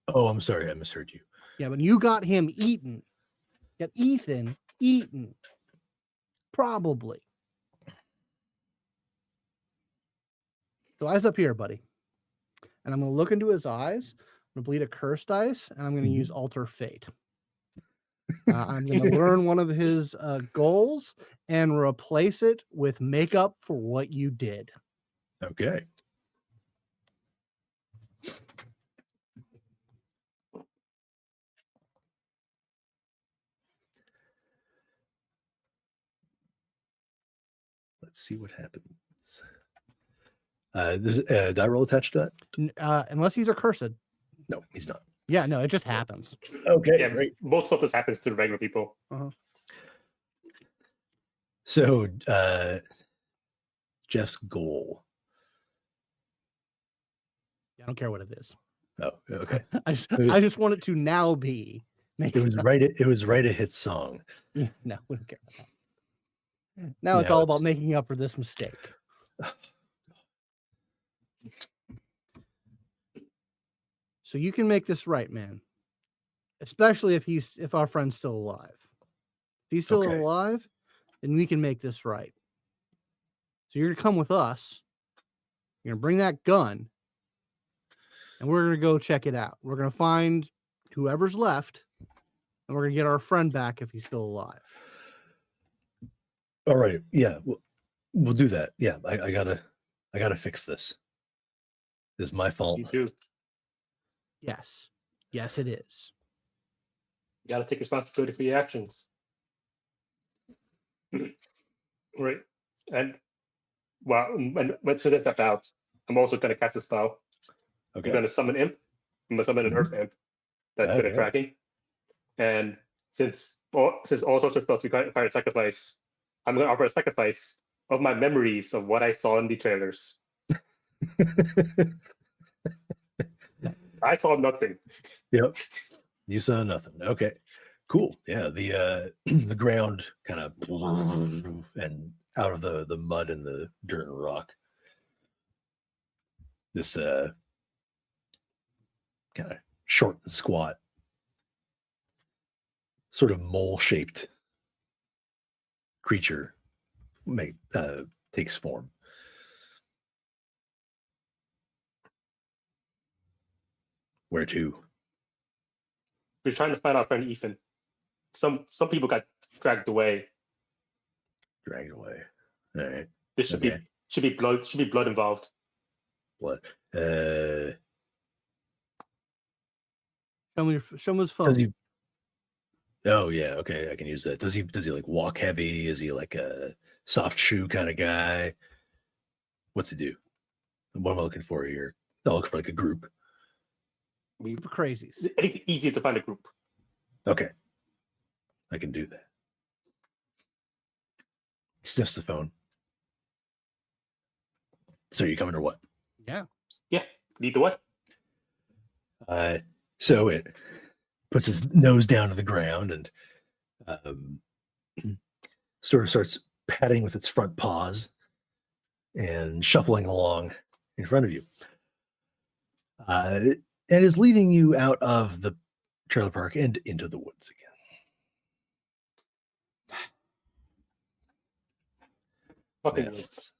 Oh, I'm sorry, I misheard you. Yeah, but you got him eaten. Got Ethan eaten. Probably. So eyes up here, buddy. And I'm going to look into his eyes. I'm going to bleed a curse dice, and I'm going to use Alter Fate. I'm going to learn one of his goals and replace it with makeup for what you did. Okay. Let's see what happens. There's a die roll attached to that? Unless he's accursed. No, he's not. Yeah, no, it just happens. Okay, yeah, great. Most of this happens to regular people. Uh-huh. So, Jeff's goal. I don't care what it is. Oh, okay. I just want it to now be. It was right. It was right a hit song. Yeah, no, we don't care about that. Now it's all about making up for this mistake. So you can make this right, man. Especially if our friend's still alive. If he's still alive, then we can make this right. So you're gonna come with us. You're gonna bring that gun, and we're gonna go check it out. We're gonna find whoever's left, and we're gonna get our friend back if he's still alive. All right. Yeah, we'll do that. Yeah, I gotta fix this. This is my fault. You do. Yes. Yes, it is. You got to take responsibility for your actions. Right. And well, once we get that out, I'm also going to cast a spell. Okay. I'm going to summon imp. I'm going to summon an earth imp that's good at tracking. And since all sorts of spells require a sacrifice, I'm going to offer a sacrifice of my memories of what I saw in the trailers. I saw nothing. Yep. You saw nothing. Okay. Cool. Yeah. The ground kind of and out of the mud and the dirt and rock. This kind of short and squat, sort of mole-shaped creature takes form. Where to? We're trying to find our friend Ethan. Some people got dragged away. Dragged away. All right. There should be blood involved. Blood. Show me his phone. Does he? Oh yeah, okay, I can use that. Does he like walk heavy? Is he like a soft shoe kind of guy? What's he do? What am I looking for here? I'll look for like a group. Group of crazies. Anything easier to find a group. Okay. I can do that. He sniffs the phone. So you coming or what? Yeah. Yeah. Lead the way. So it puts his nose down to the ground and sort of starts patting with its front paws and shuffling along in front of you. And is leading you out of the trailer park and into the woods again. Fucking woods.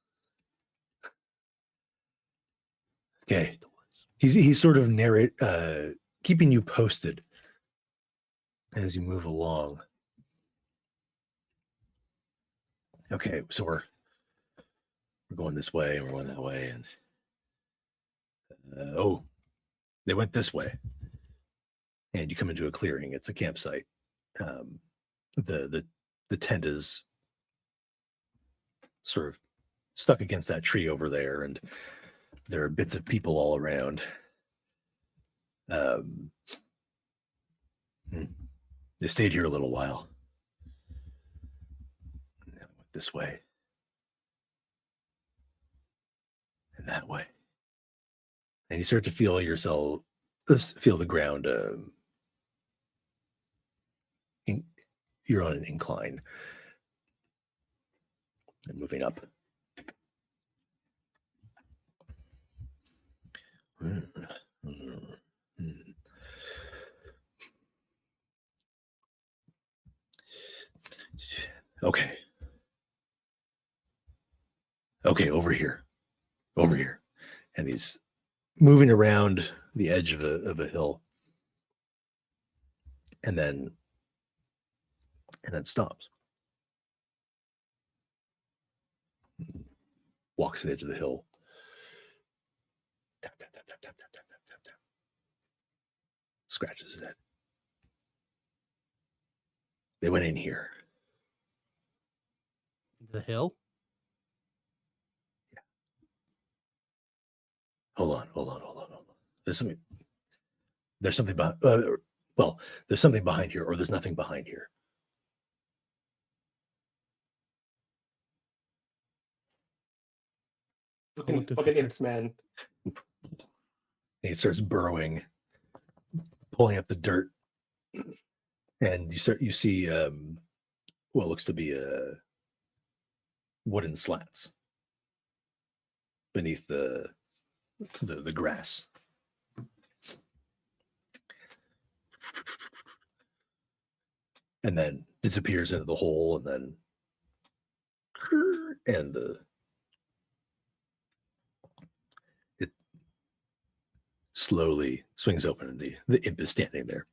Okay. He's sort of keeping you posted as you move along. Okay, so we're going this way and we're going that way, and they went this way. And you come into a clearing. It's a campsite. The tent is sort of stuck against that tree over there, and there are bits of people all around. They stayed here a little while. And they went this way. And that way. And you start to feel the ground. You're on an incline. And moving up. Okay. Okay, over here. And he's moving around the edge of a hill. And then stops. Walks to the edge of the hill. Tap, tap, tap, tap, tap, tap, tap, tap, tap. Scratches his head. They went in here. The hill? Yeah. Hold on. There's something behind. There's something behind here, or there's nothing behind here. Fucking imps, man. And he starts burrowing, pulling up the dirt, and you see what looks to be wooden slats beneath the grass. And then disappears into the hole, and it slowly swings open, and the imp is standing there.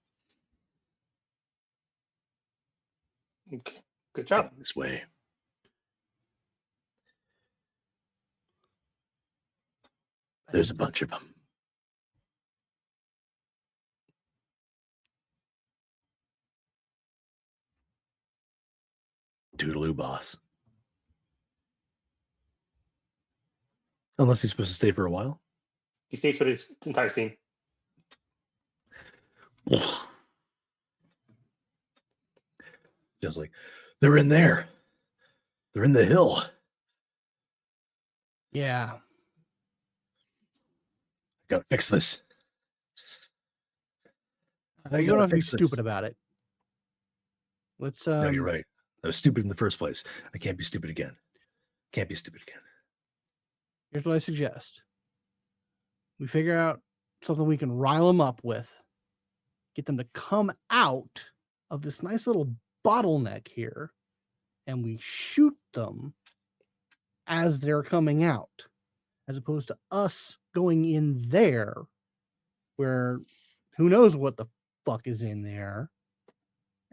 Good job. This way. There's a bunch of them. Toodaloo, boss. Unless he's supposed to stay for a while. He stays for his entire scene. Just like, they're in there. They're in the hill. Yeah. Gotta fix this. You don't have to be stupid about it. Let's No, you're right. I was stupid in the first place. I can't be stupid again. Here's what I suggest. We figure out something we can rile them up with. Get them to come out of this nice little bottleneck here. And we shoot them as they're coming out. As opposed to us going in there. Where who knows what the fuck is in there.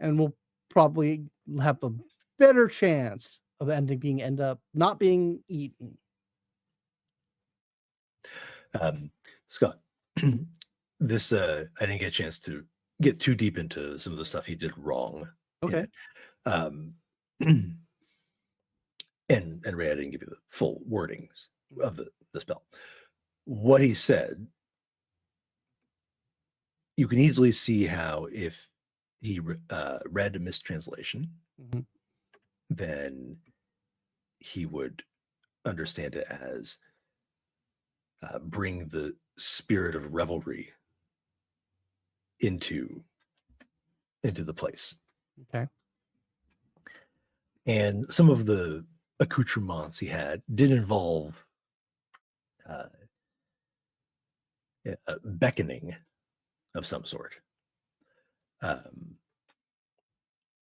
And we'll probably have a better chance of end up not being eaten. Scott, this I didn't get a chance to get too deep into some of the stuff he did wrong. Okay. And Ray, I didn't give you the full wordings of the spell. What he said, you can easily see how if he read a mistranslation, then he would understand it as bring the spirit of revelry into the place. Okay. And some of the accoutrements he had did involve beckoning of some sort.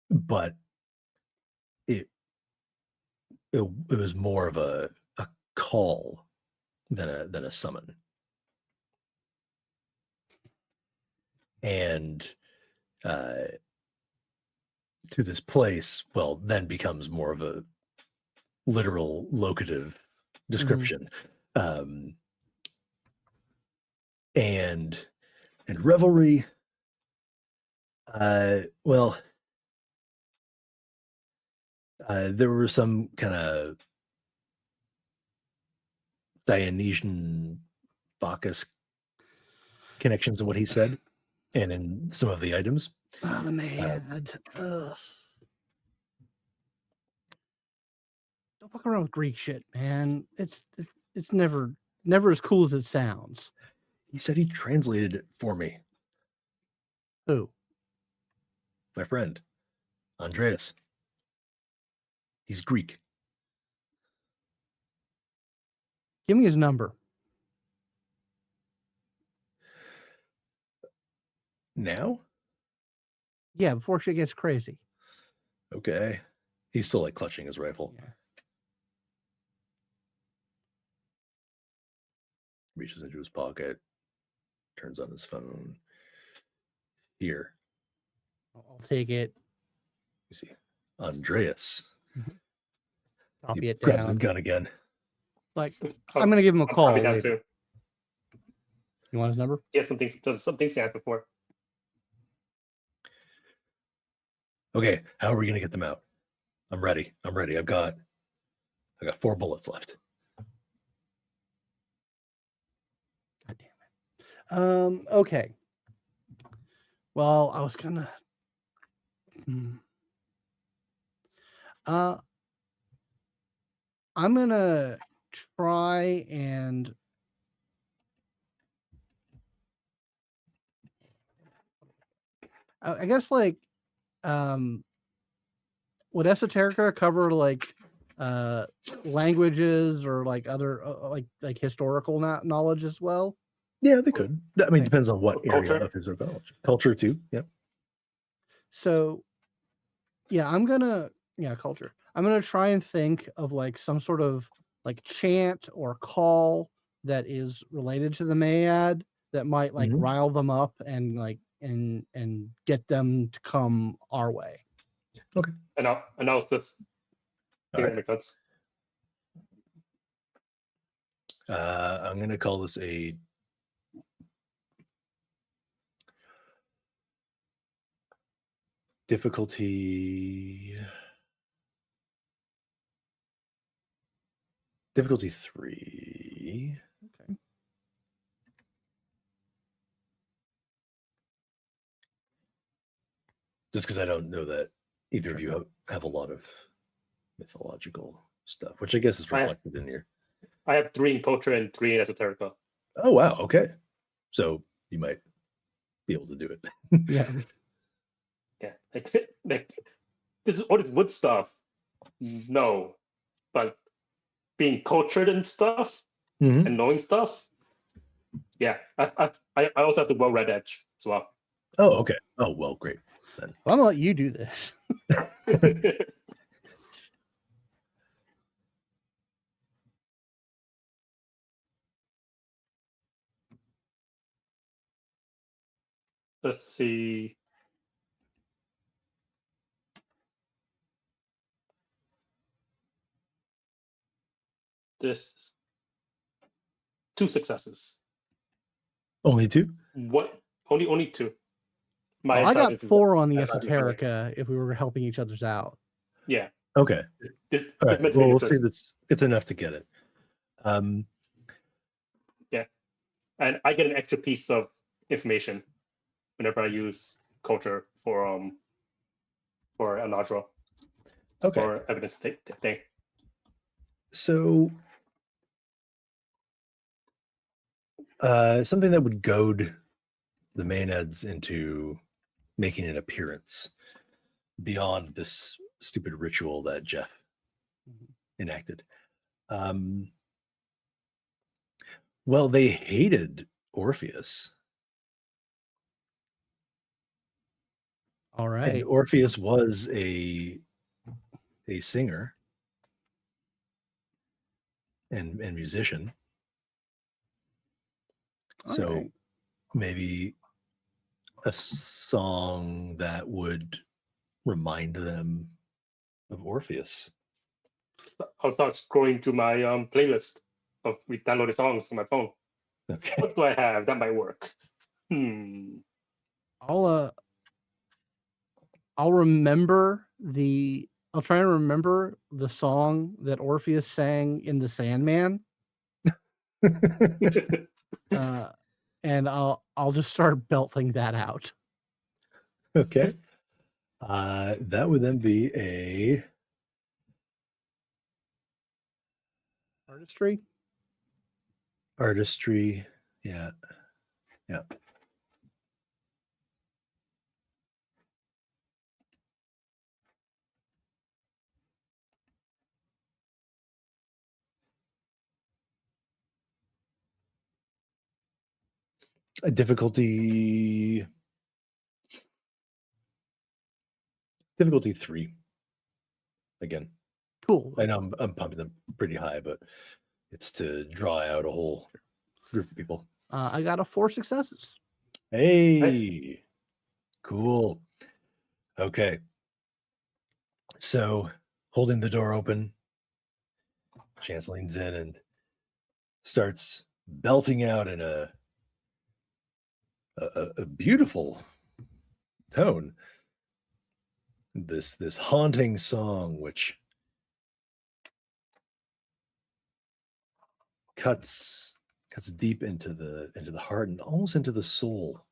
But it was more of a call than a summon. And to this place, well, then becomes more of a literal locative description. And revelry, well, there were some kind of Dionysian Bacchus connections in what he said and in some of the items. Oh, the Mad. Don't fuck around with Greek shit, man. It's never as cool as it sounds. He said he translated it for me. Who? My friend, Andreas. He's Greek. Give me his number. Now? Yeah, before shit gets crazy. Okay. He's still like clutching his rifle. Yeah. Reaches into his pocket, turns on his phone. Here. I'll take it. You see, Andreas. Copy it grabs down. the gun again. Like, I'm gonna give him a call. Copy down too. You want his number? Yeah, something he asked before. Okay, how are we gonna get them out? I'm ready. I've got 4 bullets left. God damn it. Okay. Well, I was gonna. I'm gonna try and. I guess like, would Esoterica cover like languages or like other like historical knowledge as well? Yeah, they could. I mean, Okay. depends on what Culture. area of historical knowledge. Culture too. Yep. So, yeah, culture. I'm gonna try and think of like some sort of like chant or call that is related to the Maiad that might like rile them up and like and get them to come our way. Okay. Analysis. I think that makes sense. I'm gonna call this a difficulty 3. Okay. Just because I don't know that either of you have a lot of mythological stuff, which I guess is reflected in here. I have 3 in culture and 3 in esoterica. Oh wow, okay. So you might be able to do it. Yeah. Yeah. Like this is all this wood stuff. No. But being cultured and stuff and knowing stuff. Yeah. I also have the well-read edge as well. Oh, okay. Oh well, great. Then. Well, I'm gonna let you do this. Let's see. This 2 successes. Only 2? What? Only 2. I got 4 on the esoterica if we were helping each other's out. Yeah. Okay. All right. Well, we'll see. It's enough to get it. Yeah, and I get an extra piece of information whenever I use culture for an Adra. Okay. Or evidence thing. So, something that would goad the Maenads into making an appearance beyond this stupid ritual that Jeff enacted. Well, they hated Orpheus. All right. And Orpheus was a singer and musician. So maybe a song that would remind them of Orpheus. I'll start scrolling to my playlist of we downloaded songs on my phone. Okay. What do I have? That might work. I'll remember I'll try and remember the song that Orpheus sang in The Sandman. And I'll just start belting that out. Okay. That would then be a artistry. Yeah. A difficulty 3 again. Cool. I know I'm pumping them pretty high, but it's to draw out a whole group of people. I got 4 successes. Hey, nice. Cool. Okay. So holding the door open, Chance leans in and starts belting out in a beautiful tone this haunting song, which cuts deep into the heart and almost into the soul.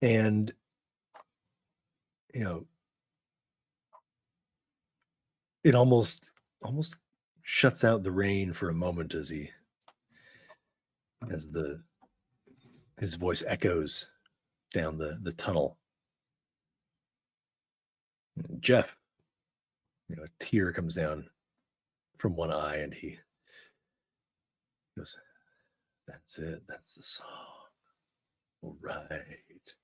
And it almost shuts out the rain for a moment as his voice echoes down the tunnel. Jeff, a tear comes down from one eye and he goes, "That's it. That's the song. All right."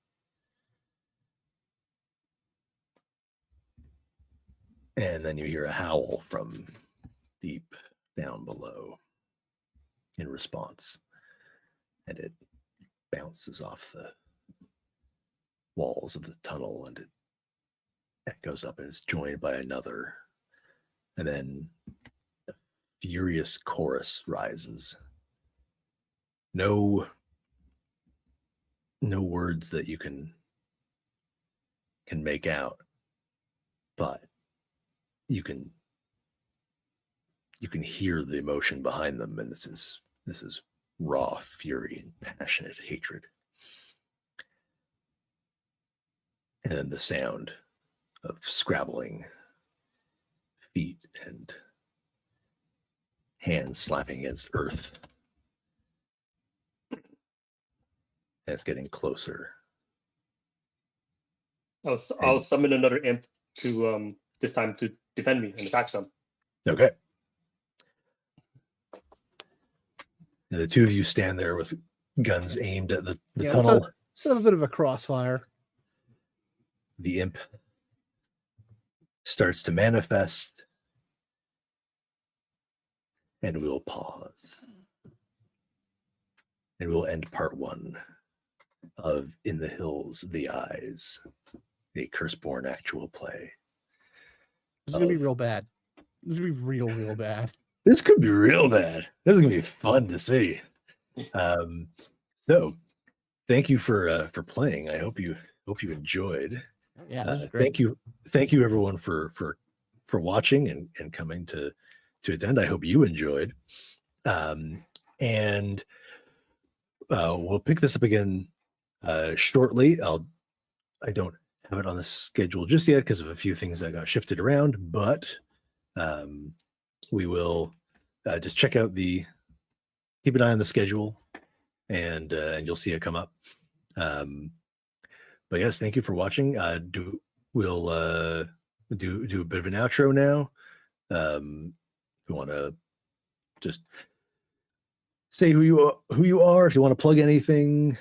And then you hear a howl from deep down below in response. And it bounces off the walls of the tunnel and it echoes up and is joined by another. And then a furious chorus rises. No words that you can make out, but you can hear the emotion behind them, and this is raw fury and passionate hatred. And then the sound of scrabbling feet and hands slapping against earth. And it's getting closer. I'll summon another imp to this time to defend me and attack them. Okay. And the two of you stand there with guns aimed at the tunnel. So a bit of a crossfire. The imp starts to manifest, and we'll pause. And we'll end part 1 of In the Hills, The Eyes, a Curseborne actual play. This is going to be real bad. This is going to be real bad. This could be real bad. This is going to be fun to see. So thank you for playing. I hope you enjoyed. Yeah, that was great. Thank you everyone for watching and coming to attend. I hope you enjoyed. And we'll pick this up again shortly. I don't have it on the schedule just yet because of a few things that got shifted around, but we will just check out the keep an eye on the schedule, and you'll see it come up. But yes, thank you for watching. We'll do a bit of an outro now. If you want to just say who you are, if you want to plug anything,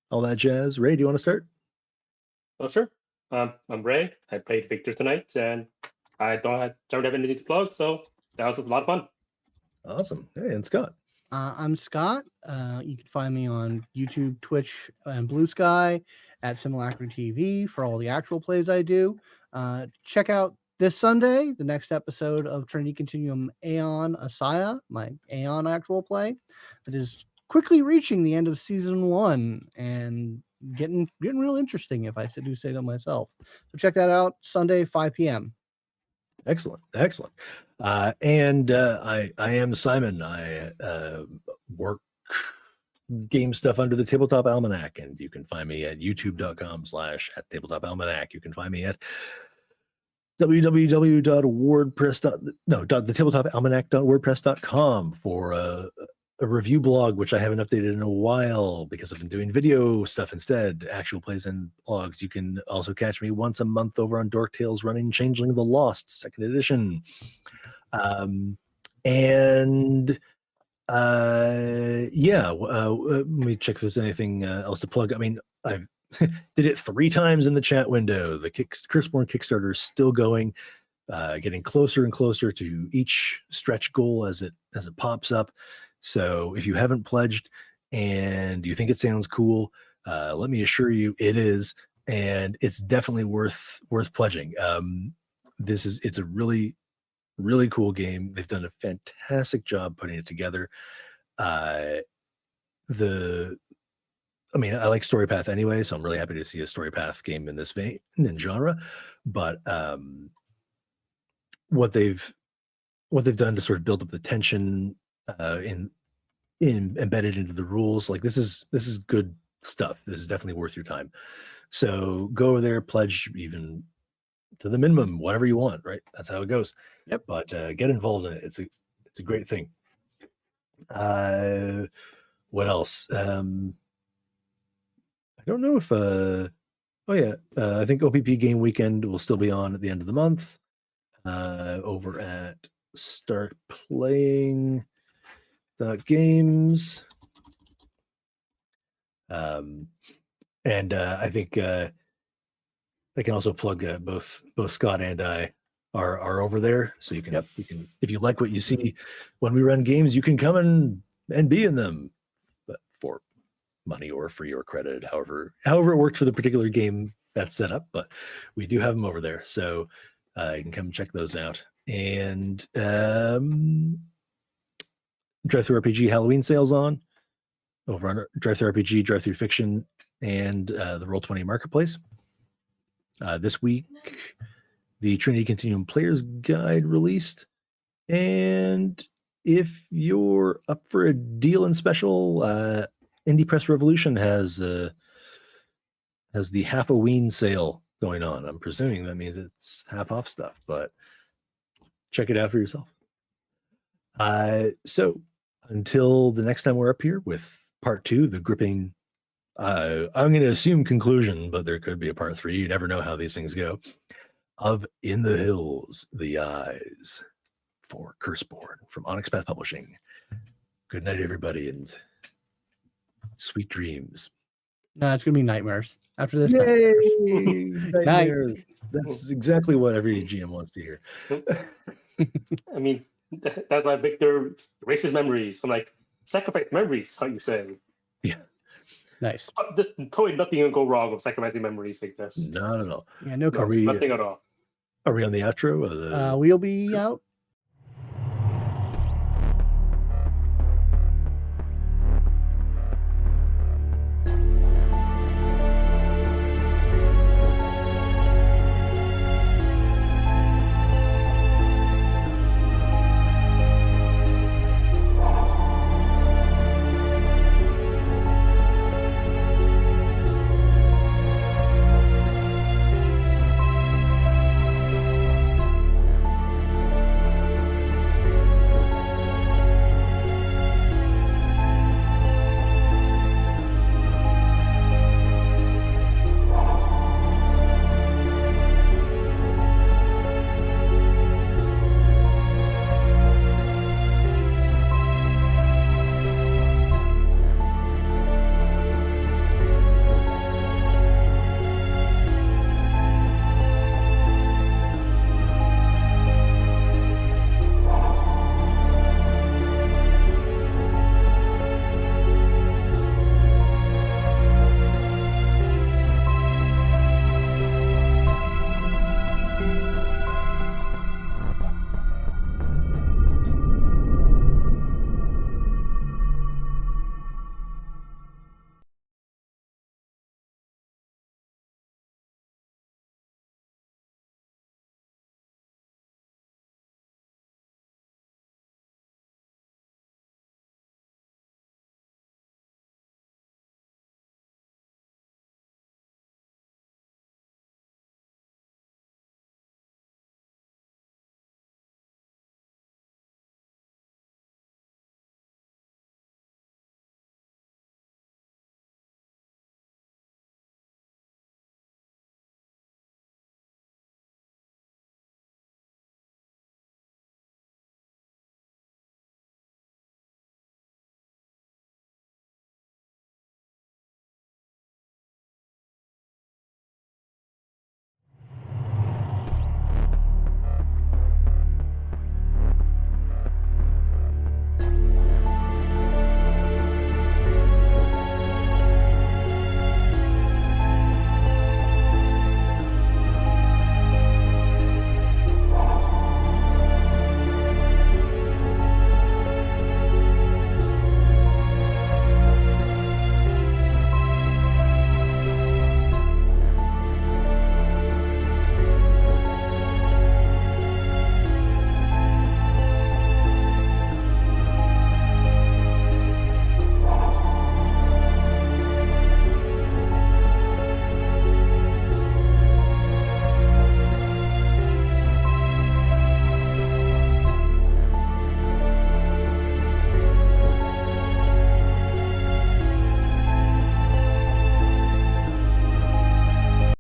all that jazz. Ray, do you want to start? Oh, sure. I'm Ray. I played Victor tonight, and I don't have anything to plug, so that was a lot of fun. Awesome. Hey, and Scott. I'm Scott. You can find me on YouTube, Twitch, and Blue Sky at Simulacra TV for all the actual plays I do. Check out this Sunday the next episode of Trinity Continuum Aeon Asaya, my Aeon actual play that is quickly reaching the end of season 1 and getting real interesting, if I do say so myself. So check that out Sunday, 5 p.m. Excellent. And I am Simon. I work game stuff under the Tabletop Almanac, and you can find me at youtube.com/@tabletopalmanac. You can find me at www.thetabletopalmanac.wordpress.com for a review blog, which I haven't updated in a while because I've been doing video stuff instead, actual plays and blogs. You can also catch me once a month over on Dork Tales running Changeling the Lost 2nd edition. Let me check if there's anything else to plug. I mean, I did it 3 times in the chat window. The Curseborne Kickstarter is still going, getting closer and closer to each stretch goal as it pops up. So if you haven't pledged and you think it sounds cool, let me assure you it is, and it's definitely worth pledging. It's a really, really cool game. They've done a fantastic job putting it together. I like Storypath anyway, so I'm really happy to see a Storypath game in this vein and genre. But what they've done to sort of build up the tension in embedded into the rules, like this is good stuff. This is definitely worth your time. So go over there, pledge even to the minimum, whatever you want, right? That's how it goes. Yep. But get involved in it. It's a great thing. What else? I don't know if I think OPP Game Weekend will still be on at the end of the month over at Start Playing Games. And I think I can also plug both Scott and I are over there, so you can if you like what you see when we run games, you can come and be in them, but for money or free or credit, however it worked for the particular game that's set up. But we do have them over there, so you can come check those out. And Drive-Thru RPG Halloween sales on over on Drive-Thru RPG, Drive-Thru Fiction, and the Roll20 Marketplace. This week, the Trinity Continuum Player's Guide released. And if you're up for a deal and special, Indie Press Revolution has the half-a-ween sale going on. I'm presuming that means it's half off stuff, but check it out for yourself. So until the next time we're up here with part 2, the gripping, I'm going to assume conclusion, but there could be a part 3. You never know how these things go, of In the Hills, The Eyes, for Curseborne from Onyx Path Publishing. Good night, everybody, and sweet dreams. No, it's going to be nightmares after this. Yay! Nightmares. That's exactly what every GM wants to hear. I mean, that's why Victor erases memories. I'm like, sacrifice memories, how you say? Yeah. Nice. Totally nothing can go wrong with sacrificing memories like this. Not at all. Yeah, no, nothing at all. Are we on the outro? We'll be out